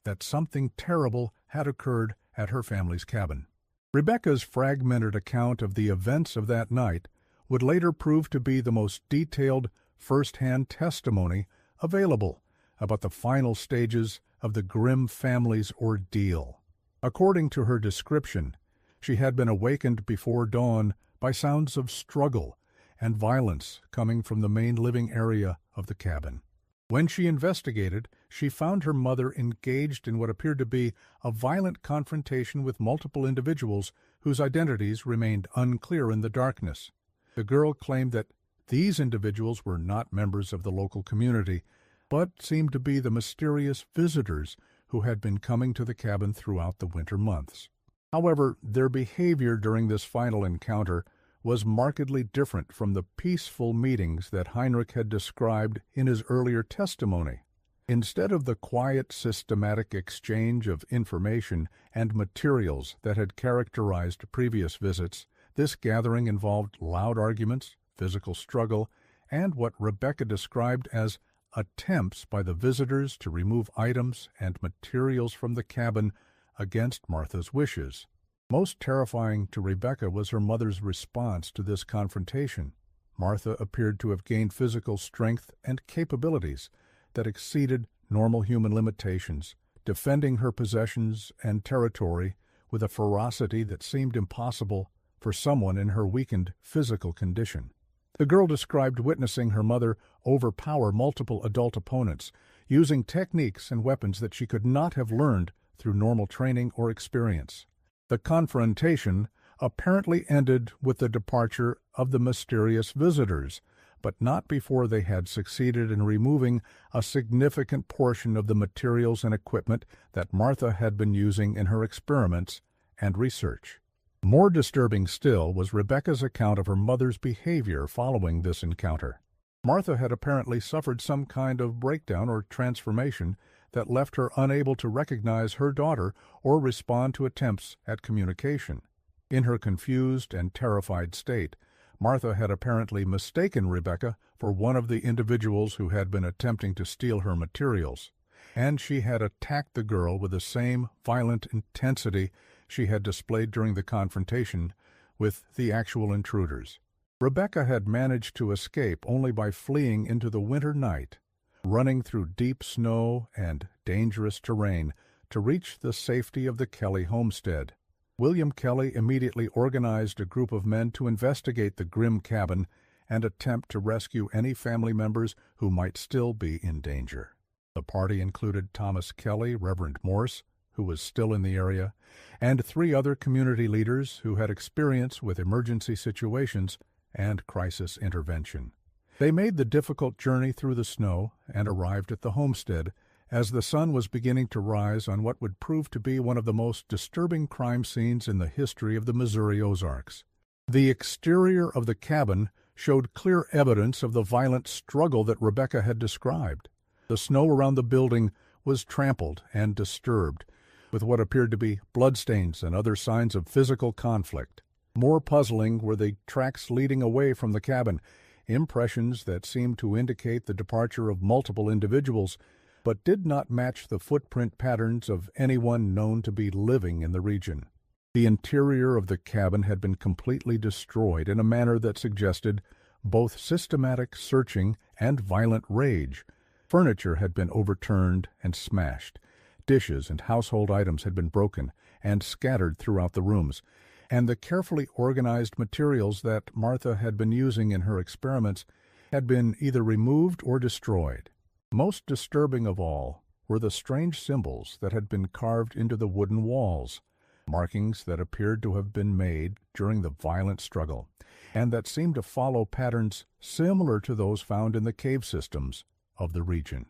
that something terrible had occurred at her family's cabin. Rebecca's fragmented account of the events of that night would later prove to be the most detailed first-hand testimony available about the final stages of the Grimm family's ordeal. According to her description, she had been awakened before dawn by sounds of struggle and violence coming from the main living area of the cabin. When she investigated, she found her mother engaged in what appeared to be a violent confrontation with multiple individuals whose identities remained unclear in the darkness. The girl claimed that these individuals were not members of the local community, but seemed to be the mysterious visitors who had been coming to the cabin throughout the winter months. However, their behavior during this final encounter was markedly different from the peaceful meetings that Heinrich had described in his earlier testimony. Instead of the quiet, systematic exchange of information and materials that had characterized previous visits, this gathering involved loud arguments, physical struggle, and what Rebecca described as attempts by the visitors to remove items and materials from the cabin against Martha's wishes. Most terrifying to Rebecca was her mother's response to this confrontation. Martha appeared to have gained physical strength and capabilities that exceeded normal human limitations, defending her possessions and territory with a ferocity that seemed impossible for someone in her weakened physical condition. The girl described witnessing her mother overpower multiple adult opponents, using techniques and weapons that she could not have learned through normal training or experience. The confrontation apparently ended with the departure of the mysterious visitors, but not before they had succeeded in removing a significant portion of the materials and equipment that Martha had been using in her experiments and research. More disturbing still was Rebecca's account of her mother's behavior following this encounter. Martha had apparently suffered some kind of breakdown or transformation that left her unable to recognize her daughter or respond to attempts at communication. In her confused and terrified state, Martha had apparently mistaken Rebecca for one of the individuals who had been attempting to steal her materials, and she had attacked the girl with the same violent intensity she had displayed during the confrontation with the actual intruders. Rebecca had managed to escape only by fleeing into the winter night, running through deep snow and dangerous terrain to reach the safety of the Kelly homestead. William Kelly immediately organized a group of men to investigate the grim cabin and attempt to rescue any family members who might still be in danger. The party included Thomas Kelly, Reverend Morse, who was still in the area, and 3 other community leaders who had experience with emergency situations and crisis intervention. They made the difficult journey through the snow and arrived at the homestead as the sun was beginning to rise on what would prove to be one of the most disturbing crime scenes in the history of the Missouri Ozarks. The exterior of the cabin showed clear evidence of the violent struggle that Rebecca had described. The snow around the building was trampled and disturbed, with what appeared to be bloodstains and other signs of physical conflict. More puzzling were the tracks leading away from the cabin, impressions that seemed to indicate the departure of multiple individuals, but did not match the footprint patterns of anyone known to be living in the region. The interior of the cabin had been completely destroyed in a manner that suggested both systematic searching and violent rage. Furniture had been overturned and smashed. Dishes and household items had been broken and scattered throughout the rooms, and the carefully organized materials that Martha had been using in her experiments had been either removed or destroyed. Most disturbing of all were the strange symbols that had been carved into the wooden walls, markings that appeared to have been made during the violent struggle, and that seemed to follow patterns similar to those found in the cave systems of the region.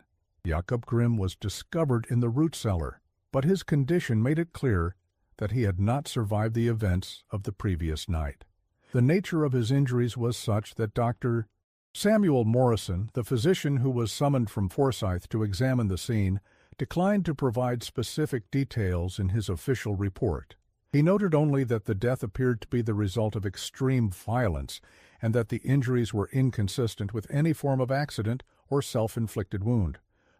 Jacob Grimm was discovered in the root cellar, but his condition made it clear that he had not survived the events of the previous night. The nature of his injuries was such that Dr. Samuel Morrison, the physician who was summoned from Forsyth to examine the scene, declined to provide specific details in his official report. He noted only that the death appeared to be the result of extreme violence and that the injuries were inconsistent with any form of accident or self-inflicted wound.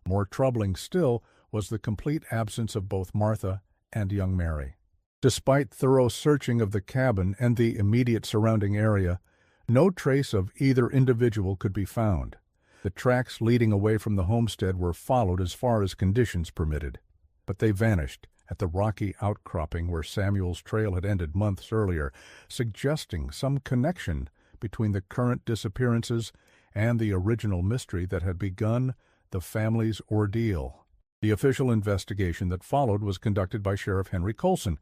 More troubling still was the complete absence of both Martha and young Mary. Despite thorough searching of the cabin and the immediate surrounding area, no trace of either individual could be found. The tracks leading away from the homestead were followed as far as conditions permitted, but they vanished at the rocky outcropping where Samuel's trail had ended months earlier, suggesting some connection between the current disappearances and the original mystery that had begun the family's ordeal. The official investigation that followed was conducted by Sheriff Henry Colson,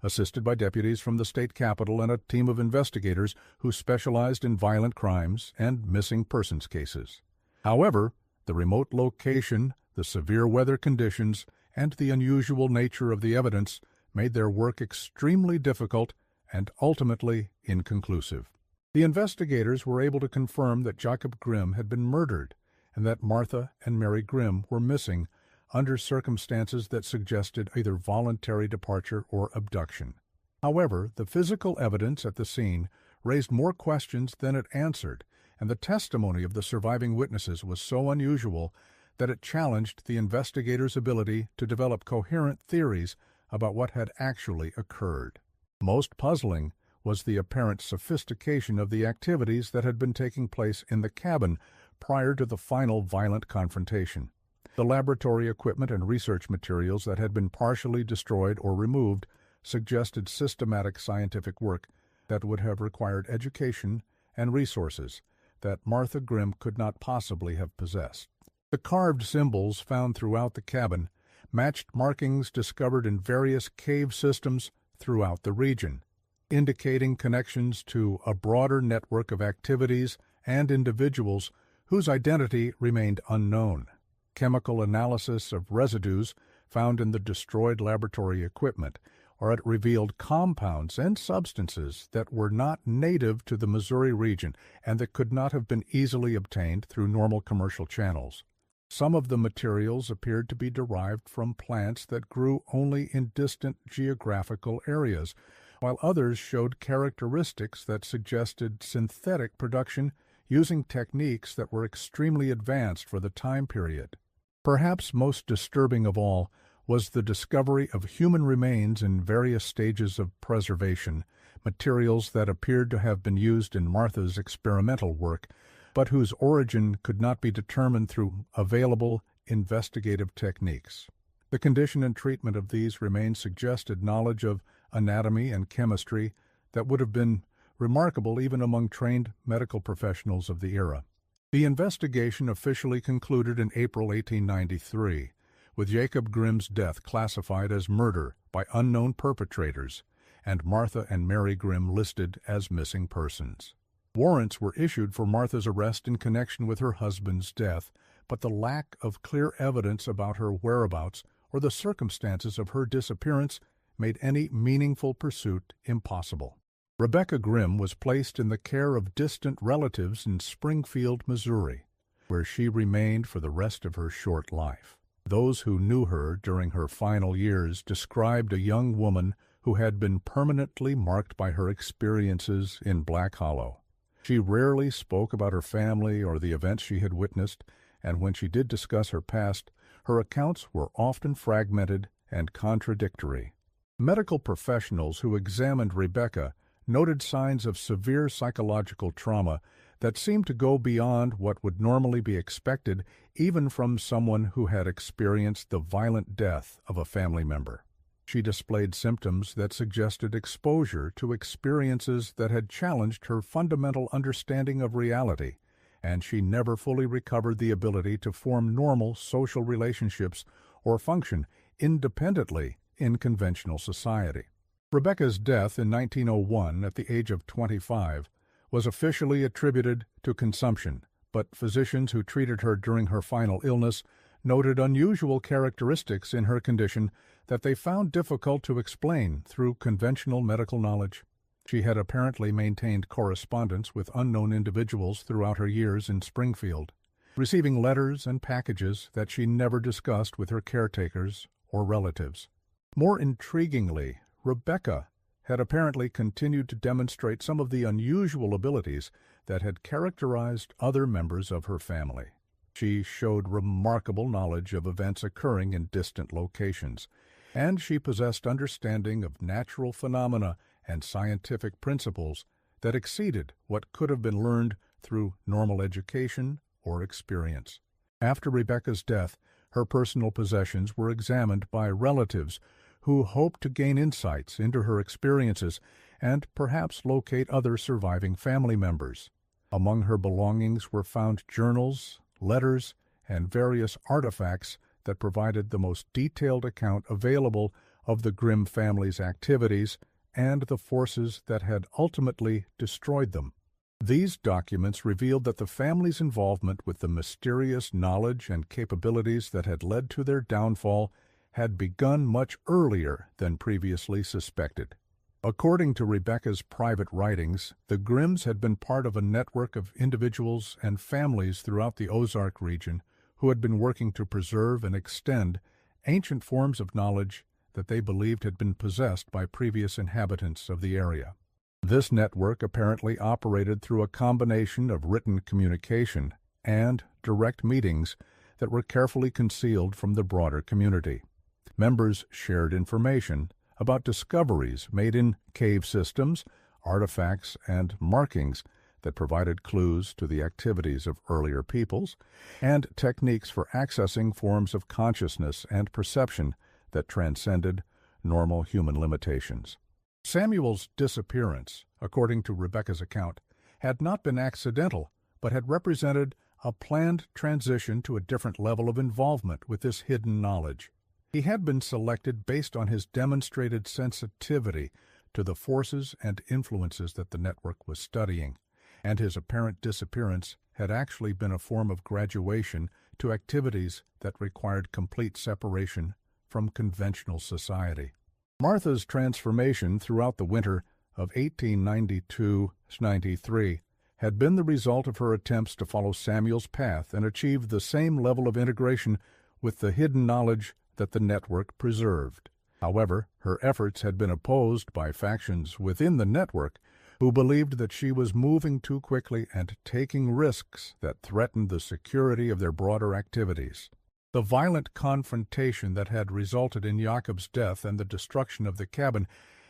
assisted by deputies from the state capitol and a team of investigators who specialized in violent crimes and missing persons cases. However, the remote location, the severe weather conditions, and the unusual nature of the evidence made their work extremely difficult and ultimately inconclusive. The investigators were able to confirm that Jacob Grimm had been murdered and that Martha and Mary Grimm were missing under circumstances that suggested either voluntary departure or abduction. However, the physical evidence at the scene raised more questions than it answered, and the testimony of the surviving witnesses was so unusual that it challenged the investigators' ability to develop coherent theories about what had actually occurred. Most puzzling was the apparent sophistication of the activities that had been taking place in the cabin prior to the final violent confrontation. The laboratory equipment and research materials that had been partially destroyed or removed suggested systematic scientific work that would have required education and resources that Martha Grimm could not possibly have possessed. The carved symbols found throughout the cabin matched markings discovered in various cave systems throughout the region, indicating connections to a broader network of activities and individuals whose identity remained unknown. Chemical analysis of residues found in the destroyed laboratory equipment, or it revealed compounds and substances that were not native to the Missouri region and that could not have been easily obtained through normal commercial channels. Some of the materials appeared to be derived from plants that grew only in distant geographical areas, while others showed characteristics that suggested synthetic production using techniques that were extremely advanced for the time period. Perhaps most disturbing of all was the discovery of human remains in various stages of preservation, materials that appeared to have been used in Martha's experimental work, but whose origin could not be determined through available investigative techniques. The condition and treatment of these remains suggested knowledge of anatomy and chemistry that would have been remarkable even among trained medical professionals of the era. The investigation officially concluded in April 1893, with Jacob Grimm's death classified as murder by unknown perpetrators, and Martha and Mary Grimm listed as missing persons. Warrants were issued for Martha's arrest in connection with her husband's death, but the lack of clear evidence about her whereabouts or the circumstances of her disappearance made any meaningful pursuit impossible. Rebecca Grimm was placed in the care of distant relatives in Springfield, Missouri, where she remained for the rest of her short life. Those who knew her during her final years described a young woman who had been permanently marked by her experiences in Black Hollow. She rarely spoke about her family or the events she had witnessed, and when she did discuss her past, her accounts were often fragmented and contradictory. Medical professionals who examined Rebecca noted signs of severe psychological trauma that seemed to go beyond what would normally be expected even from someone who had experienced the violent death of a family member. She displayed symptoms that suggested exposure to experiences that had challenged her fundamental understanding of reality, and she never fully recovered the ability to form normal social relationships or function independently in conventional society. Rebecca's death in 1901 at the age of 25 was officially attributed to consumption, but physicians who treated her during her final illness noted unusual characteristics in her condition that they found difficult to explain through conventional medical knowledge. She had apparently maintained correspondence with unknown individuals throughout her years in Springfield, receiving letters and packages that she never discussed with her caretakers or relatives. More intriguingly, Rebecca had apparently continued to demonstrate some of the unusual abilities that had characterized other members of her family. She showed remarkable knowledge of events occurring in distant locations, and she possessed understanding of natural phenomena and scientific principles that exceeded what could have been learned through normal education or experience. After Rebecca's death, her personal possessions were examined by relatives who hoped to gain insights into her experiences and perhaps locate other surviving family members. Among her belongings were found journals, letters, and various artifacts that provided the most detailed account available of the Grimm family's activities and the forces that had ultimately destroyed them. These documents revealed that the family's involvement with the mysterious knowledge and capabilities that had led to their downfall had begun much earlier than previously suspected. According to Rebecca's private writings, the Grimms had been part of a network of individuals and families throughout the Ozark region who had been working to preserve and extend ancient forms of knowledge that they believed had been possessed by previous inhabitants of the area. This network apparently operated through a combination of written communication and direct meetings that were carefully concealed from the broader community. Members shared information about discoveries made in cave systems, artifacts, and markings that provided clues to the activities of earlier peoples, and techniques for accessing forms of consciousness and perception that transcended normal human limitations. Samuel's disappearance, according to Rebecca's account, had not been accidental, but had represented a planned transition to a different level of involvement with this hidden knowledge. He had been selected based on his demonstrated sensitivity to the forces and influences that the network was studying, and his apparent disappearance had actually been a form of graduation to activities that required complete separation from conventional society. Martha's transformation throughout the winter of 1892-93 had been the result of her attempts to follow Samuel's path and achieve the same level of integration with the hidden knowledge that the network preserved. However, her efforts had been opposed by factions within the network who believed that she was moving too quickly and taking risks that threatened the security of their broader activities. The violent confrontation that had resulted in Jacob's death and the destruction of the cabin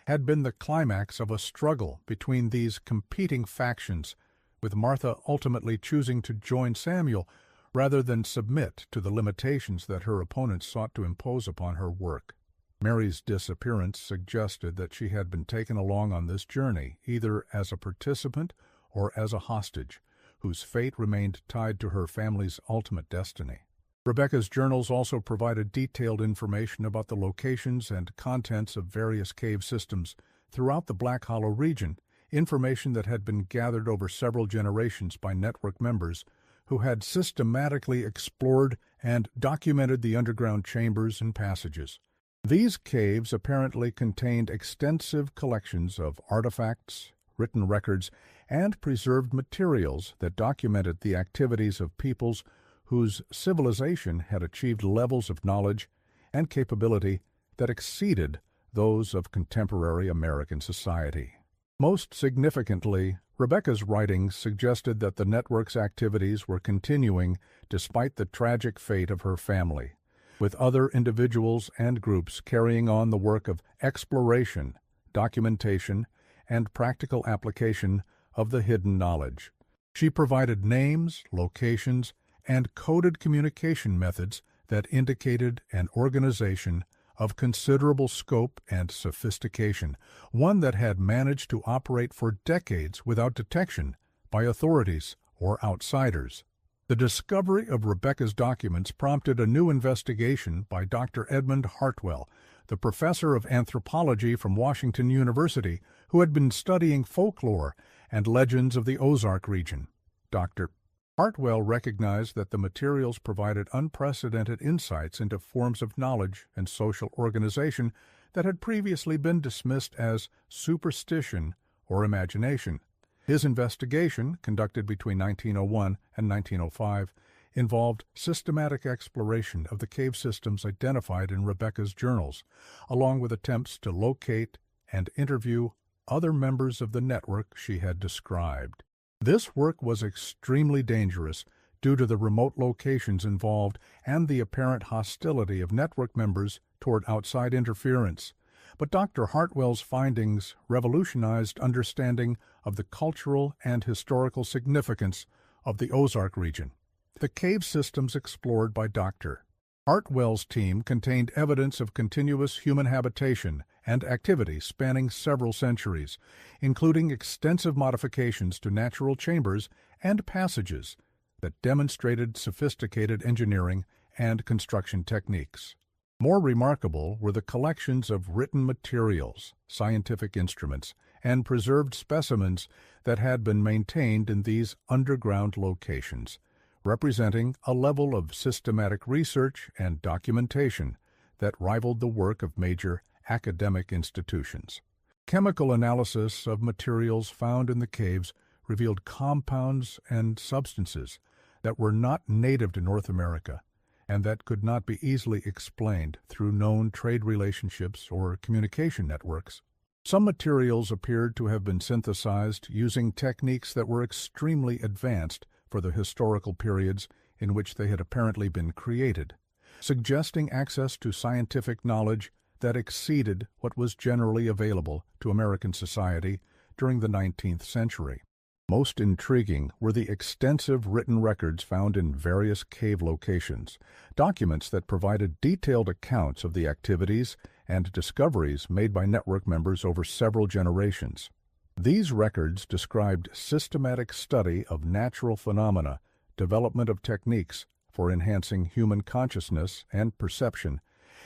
had been the climax of a struggle between these competing factions, with Martha ultimately choosing to join Samuel rather than submit to the limitations that her opponents sought to impose upon her work. Mary's disappearance suggested that she had been taken along on this journey, either as a participant or as a hostage, whose fate remained tied to her family's ultimate destiny. Rebecca's journals also provided detailed information about the locations and contents of various cave systems throughout the Black Hollow region, information that had been gathered over several generations by network members who had systematically explored and documented the underground chambers and passages. These caves apparently contained extensive collections of artifacts, written records, and preserved materials that documented the activities of peoples whose civilization had achieved levels of knowledge and capability that exceeded those of contemporary American society. Most significantly, Rebecca's writings suggested that the network's activities were continuing despite the tragic fate of her family, with other individuals and groups carrying on the work of exploration, documentation, and practical application of the hidden knowledge. She provided names, locations, and coded communication methods that indicated an organization of considerable scope and sophistication, one that had managed to operate for decades without detection by authorities or outsiders. The discovery of Rebecca's documents prompted a new investigation by Dr. Edmund Hartwell, the professor of anthropology from Washington University, who had been studying folklore and legends of the Ozark region. Dr. Hartwell recognized that the materials provided unprecedented insights into forms of knowledge and social organization that had previously been dismissed as superstition or imagination. His investigation, conducted between 1901 and 1905, involved systematic exploration of the cave systems identified in Rebecca's journals, along with attempts to locate and interview other members of the network she had described. This work was extremely dangerous due to the remote locations involved and the apparent hostility of network members toward outside interference. But Dr. Hartwell's findings revolutionized understanding of the cultural and historical significance of the Ozark region. The cave systems explored by Dr. Hartwell's team contained evidence of continuous human habitation and activity spanning several centuries, including extensive modifications to natural chambers and passages that demonstrated sophisticated engineering and construction techniques. More remarkable were the collections of written materials, scientific instruments, and preserved specimens that had been maintained in these underground locations, representing a level of systematic research and documentation that rivaled the work of major academic institutions. Chemical analysis of materials found in the caves revealed compounds and substances that were not native to North America and that could not be easily explained through known trade relationships or communication networks. Some materials appeared to have been synthesized using techniques that were extremely advanced for the historical periods in which they had apparently been created, suggesting access to scientific knowledge that exceeded what was generally available to American society during the 19th century. Most intriguing were the extensive written records found in various cave locations, documents that provided detailed accounts of the activities and discoveries made by network members over several generations. These records described systematic study of natural phenomena, development of techniques for enhancing human consciousness and perception,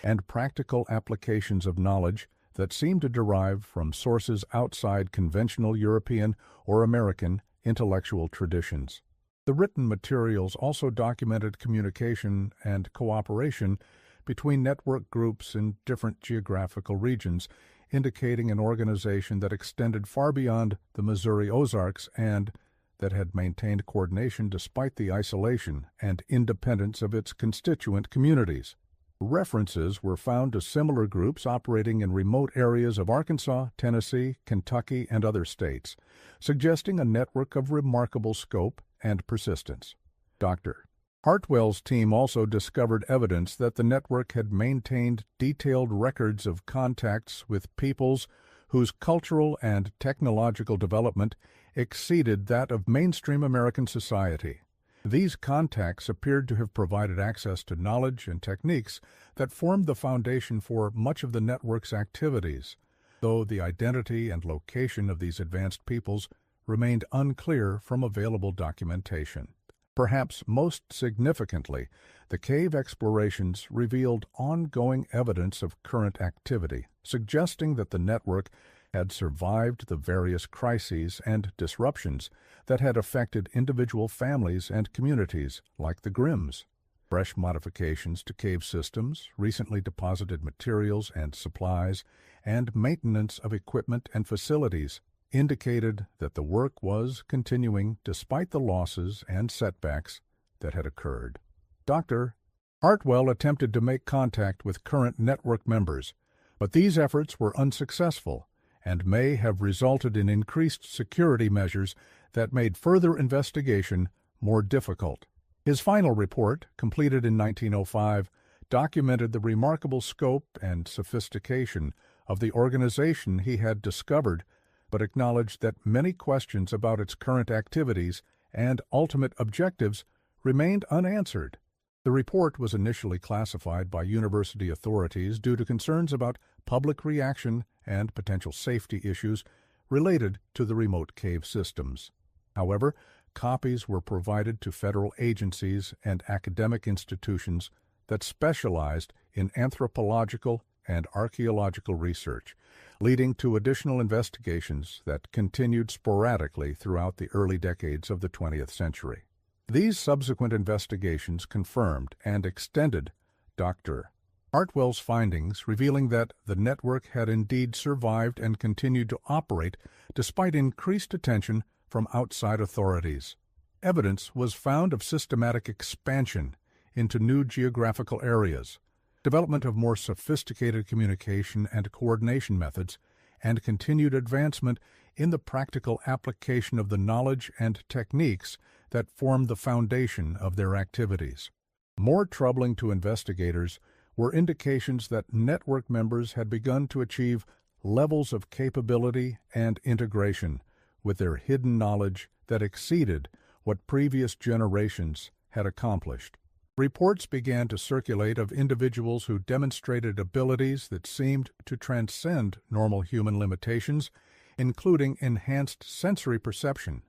and practical applications of knowledge that seemed to derive from sources outside conventional European or American intellectual traditions. The written materials also documented communication and cooperation between network groups in different geographical regions, indicating an organization that extended far beyond the Missouri Ozarks and that had maintained coordination despite the isolation and independence of its constituent communities. References were found to similar groups operating in remote areas of Arkansas, Tennessee, Kentucky, and other states, suggesting a network of remarkable scope and persistence. Dr. Hartwell's team also discovered evidence that the network had maintained detailed records of contacts with peoples whose cultural and technological development exceeded that of mainstream American society. These contacts appeared to have provided access to knowledge and techniques that formed the foundation for much of the network's activities, though the identity and location of these advanced peoples remained unclear from available documentation. Perhaps most significantly, the cave explorations revealed ongoing evidence of current activity, suggesting that the network had survived the various crises and disruptions that had affected individual families and communities like the Grimms. Fresh modifications to cave systems, recently deposited materials and supplies, and maintenance of equipment and facilities indicated that the work was continuing despite the losses and setbacks that had occurred. Dr. Hartwell attempted to make contact with current network members, but these efforts were unsuccessful and may have resulted in increased security measures that made further investigation more difficult. His final report, completed in 1905, documented the remarkable scope and sophistication of the organization he had discovered, but acknowledged that many questions about its current activities and ultimate objectives remained unanswered. The report was initially classified by university authorities due to concerns about public reaction and potential safety issues related to the remote cave systems. However, copies were provided to federal agencies and academic institutions that specialized in anthropological and archaeological research, leading to additional investigations that continued sporadically throughout the early decades of the 20th century. These subsequent investigations confirmed and extended Dr. Hartwell's findings, revealing that the network had indeed survived and continued to operate despite increased attention from outside authorities. Evidence was found of systematic expansion into new geographical areas, development of more sophisticated communication and coordination methods, and continued advancement in the practical application of the knowledge and techniques that formed the foundation of their activities. More troubling to investigators were indications that network members had begun to achieve levels of capability and integration with their hidden knowledge that exceeded what previous generations had accomplished. Reports began to circulate of individuals who demonstrated abilities that seemed to transcend normal human limitations, including enhanced sensory perception,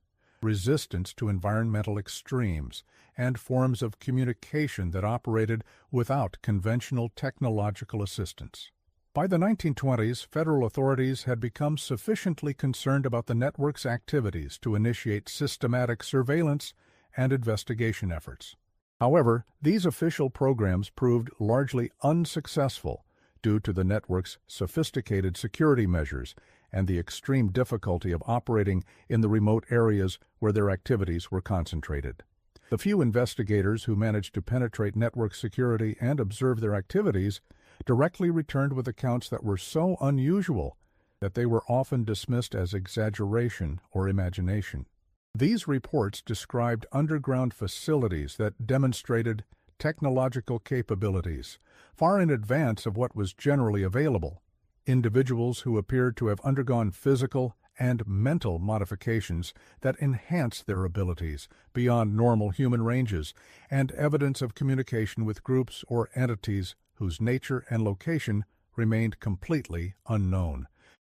resistance to environmental extremes, and forms of communication that operated without conventional technological assistance. By the 1920s, federal authorities had become sufficiently concerned about the network's activities to initiate systematic surveillance and investigation efforts. However, these official programs proved largely unsuccessful due to the network's sophisticated security measures and the extreme difficulty of operating in the remote areas where their activities were concentrated. The few investigators who managed to penetrate network security and observe their activities directly returned with accounts that were so unusual that they were often dismissed as exaggeration or imagination. These reports described underground facilities that demonstrated technological capabilities far in advance of what was generally available, individuals who appeared to have undergone physical and mental modifications that enhanced their abilities beyond normal human ranges, and evidence of communication with groups or entities whose nature and location remained completely unknown.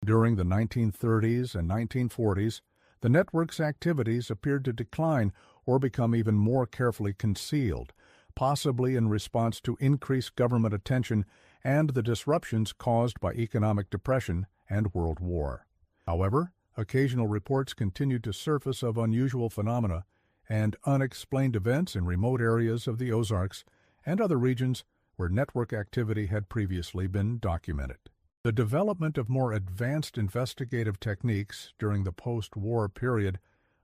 During the 1930s and 1940s, the network's activities appeared to decline or become even more carefully concealed, possibly in response to increased government attention and the disruptions caused by economic depression and World War. However, occasional reports continued to surface of unusual phenomena and unexplained events in remote areas of the Ozarks and other regions where network activity had previously been documented. The development of more advanced investigative techniques during the post-war period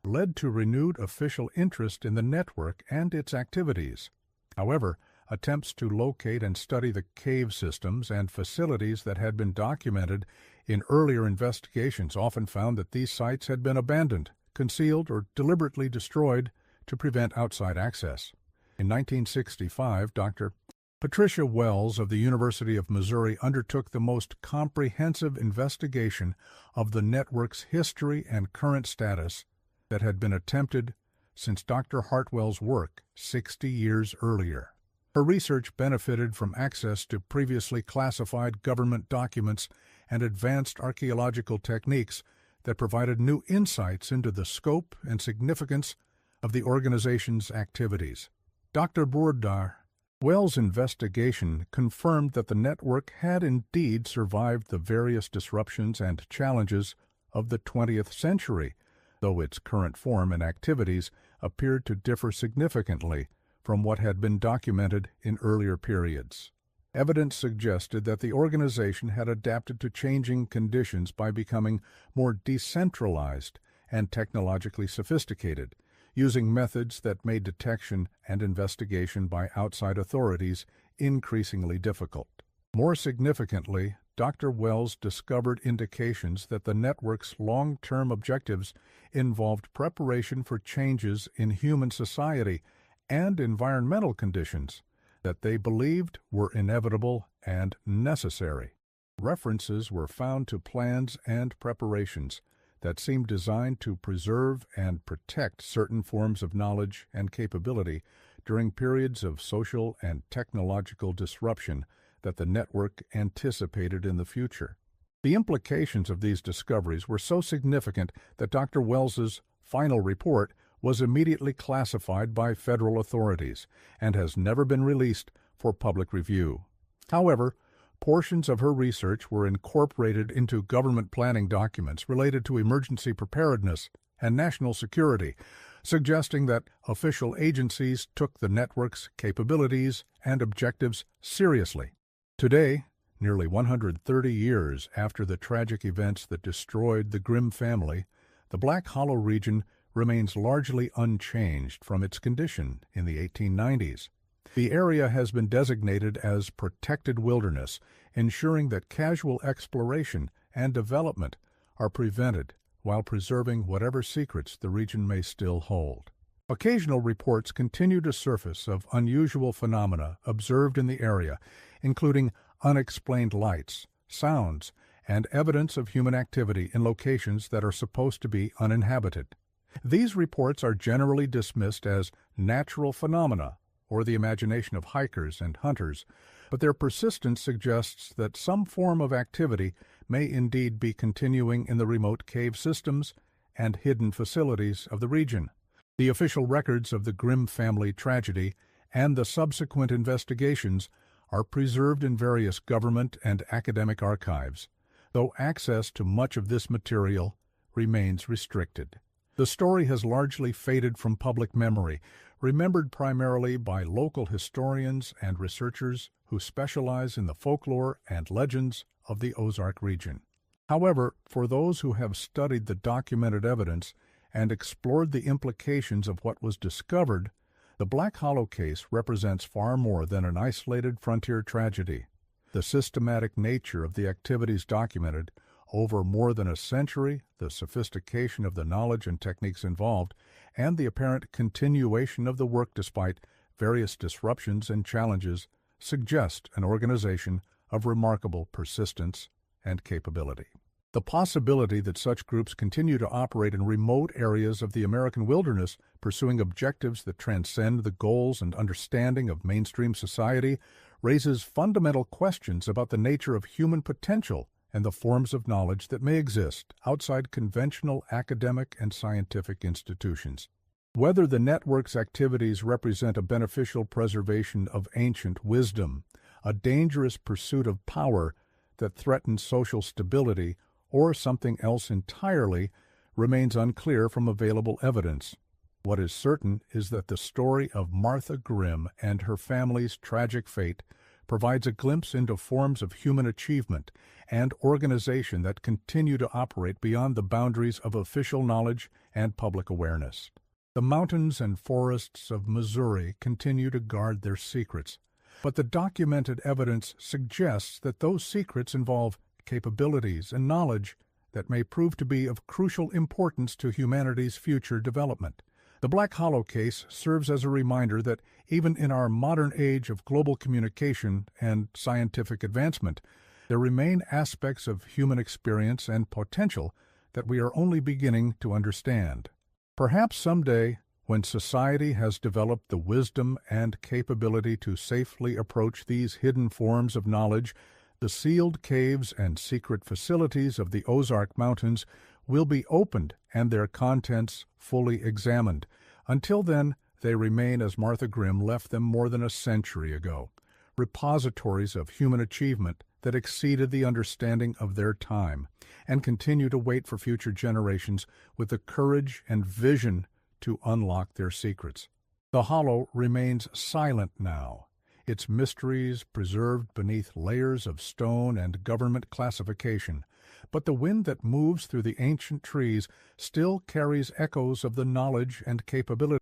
led to renewed official interest in the network and its activities. However, attempts to locate and study the cave systems and facilities that had been documented in earlier investigations often found that these sites had been abandoned, concealed, or deliberately destroyed to prevent outside access. In 1965, Dr. Patricia Wells of the University of Missouri undertook the most comprehensive investigation of the network's history and current status that had been attempted since Dr. Hartwell's work 60 years earlier. Her research benefited from access to previously classified government documents and advanced archaeological techniques that provided new insights into the scope and significance of the organization's activities. Dr. Bourdar, Wells' investigation confirmed that the network had indeed survived the various disruptions and challenges of the 20th century, though its current form and activities appeared to differ significantly from what had been documented in earlier periods. Evidence suggested that the organization had adapted to changing conditions by becoming more decentralized and technologically sophisticated, using methods that made detection and investigation by outside authorities increasingly difficult. More significantly, Dr. Wells discovered indications that the network's long-term objectives involved preparation for changes in human society and environmental conditions that they believed were inevitable and necessary. References were found to plans and preparations that seemed designed to preserve and protect certain forms of knowledge and capability during periods of social and technological disruption that the network anticipated in the future. The implications of these discoveries were so significant that Dr. Wells's final report was immediately classified by federal authorities and has never been released for public review. However, portions of her research were incorporated into government planning documents related to emergency preparedness and national security, suggesting that official agencies took the network's capabilities and objectives seriously. Today, nearly 130 years after the tragic events that destroyed the Grimm family, the Black Hollow region remains largely unchanged from its condition in the 1890s. The area has been designated as protected wilderness, ensuring that casual exploration and development are prevented while preserving whatever secrets the region may still hold. Occasional reports continue to surface of unusual phenomena observed in the area, including unexplained lights, sounds, and evidence of human activity in locations that are supposed to be uninhabited. These reports are generally dismissed as natural phenomena or the imagination of hikers and hunters, but their persistence suggests that some form of activity may indeed be continuing in the remote cave systems and hidden facilities of the region. The official records of the Grimm family tragedy and the subsequent investigations are preserved in various government and academic archives, though access to much of this material remains restricted. The story has largely faded from public memory, remembered primarily by local historians and researchers who specialize in the folklore and legends of the Ozark region. However, for those who have studied the documented evidence and explored the implications of what was discovered, the Black Hollow case represents far more than an isolated frontier tragedy. The systematic nature of the activities documented over more than a century, the sophistication of the knowledge and techniques involved, and the apparent continuation of the work despite various disruptions and challenges suggest an organization of remarkable persistence and capability. The possibility that such groups continue to operate in remote areas of the American wilderness, pursuing objectives that transcend the goals and understanding of mainstream society, raises fundamental questions about the nature of human potential and the forms of knowledge that may exist outside conventional academic and scientific institutions. Whether the network's activities represent a beneficial preservation of ancient wisdom, a dangerous pursuit of power that threatens social stability, or something else entirely, remains unclear from available evidence. What is certain is that the story of Martha Grimm and her family's tragic fate provides a glimpse into forms of human achievement and organization that continue to operate beyond the boundaries of official knowledge and public awareness. The mountains and forests of Missouri continue to guard their secrets, but the documented evidence suggests that those secrets involve capabilities and knowledge that may prove to be of crucial importance to humanity's future development. The Black Hollow case serves as a reminder that even in our modern age of global communication and scientific advancement, there remain aspects of human experience and potential that we are only beginning to understand. Perhaps someday, when society has developed the wisdom and capability to safely approach these hidden forms of knowledge, the sealed caves and secret facilities of the Ozark Mountains will be opened and their contents fully examined. Until then, they remain as Martha Grimm left them more than a century ago, repositories of human achievement that exceeded the understanding of their time and continue to wait for future generations with the courage and vision to unlock their secrets. The Hollow remains silent now, its mysteries preserved beneath layers of stone and government classification, but the wind that moves through the ancient trees still carries echoes of the knowledge and capability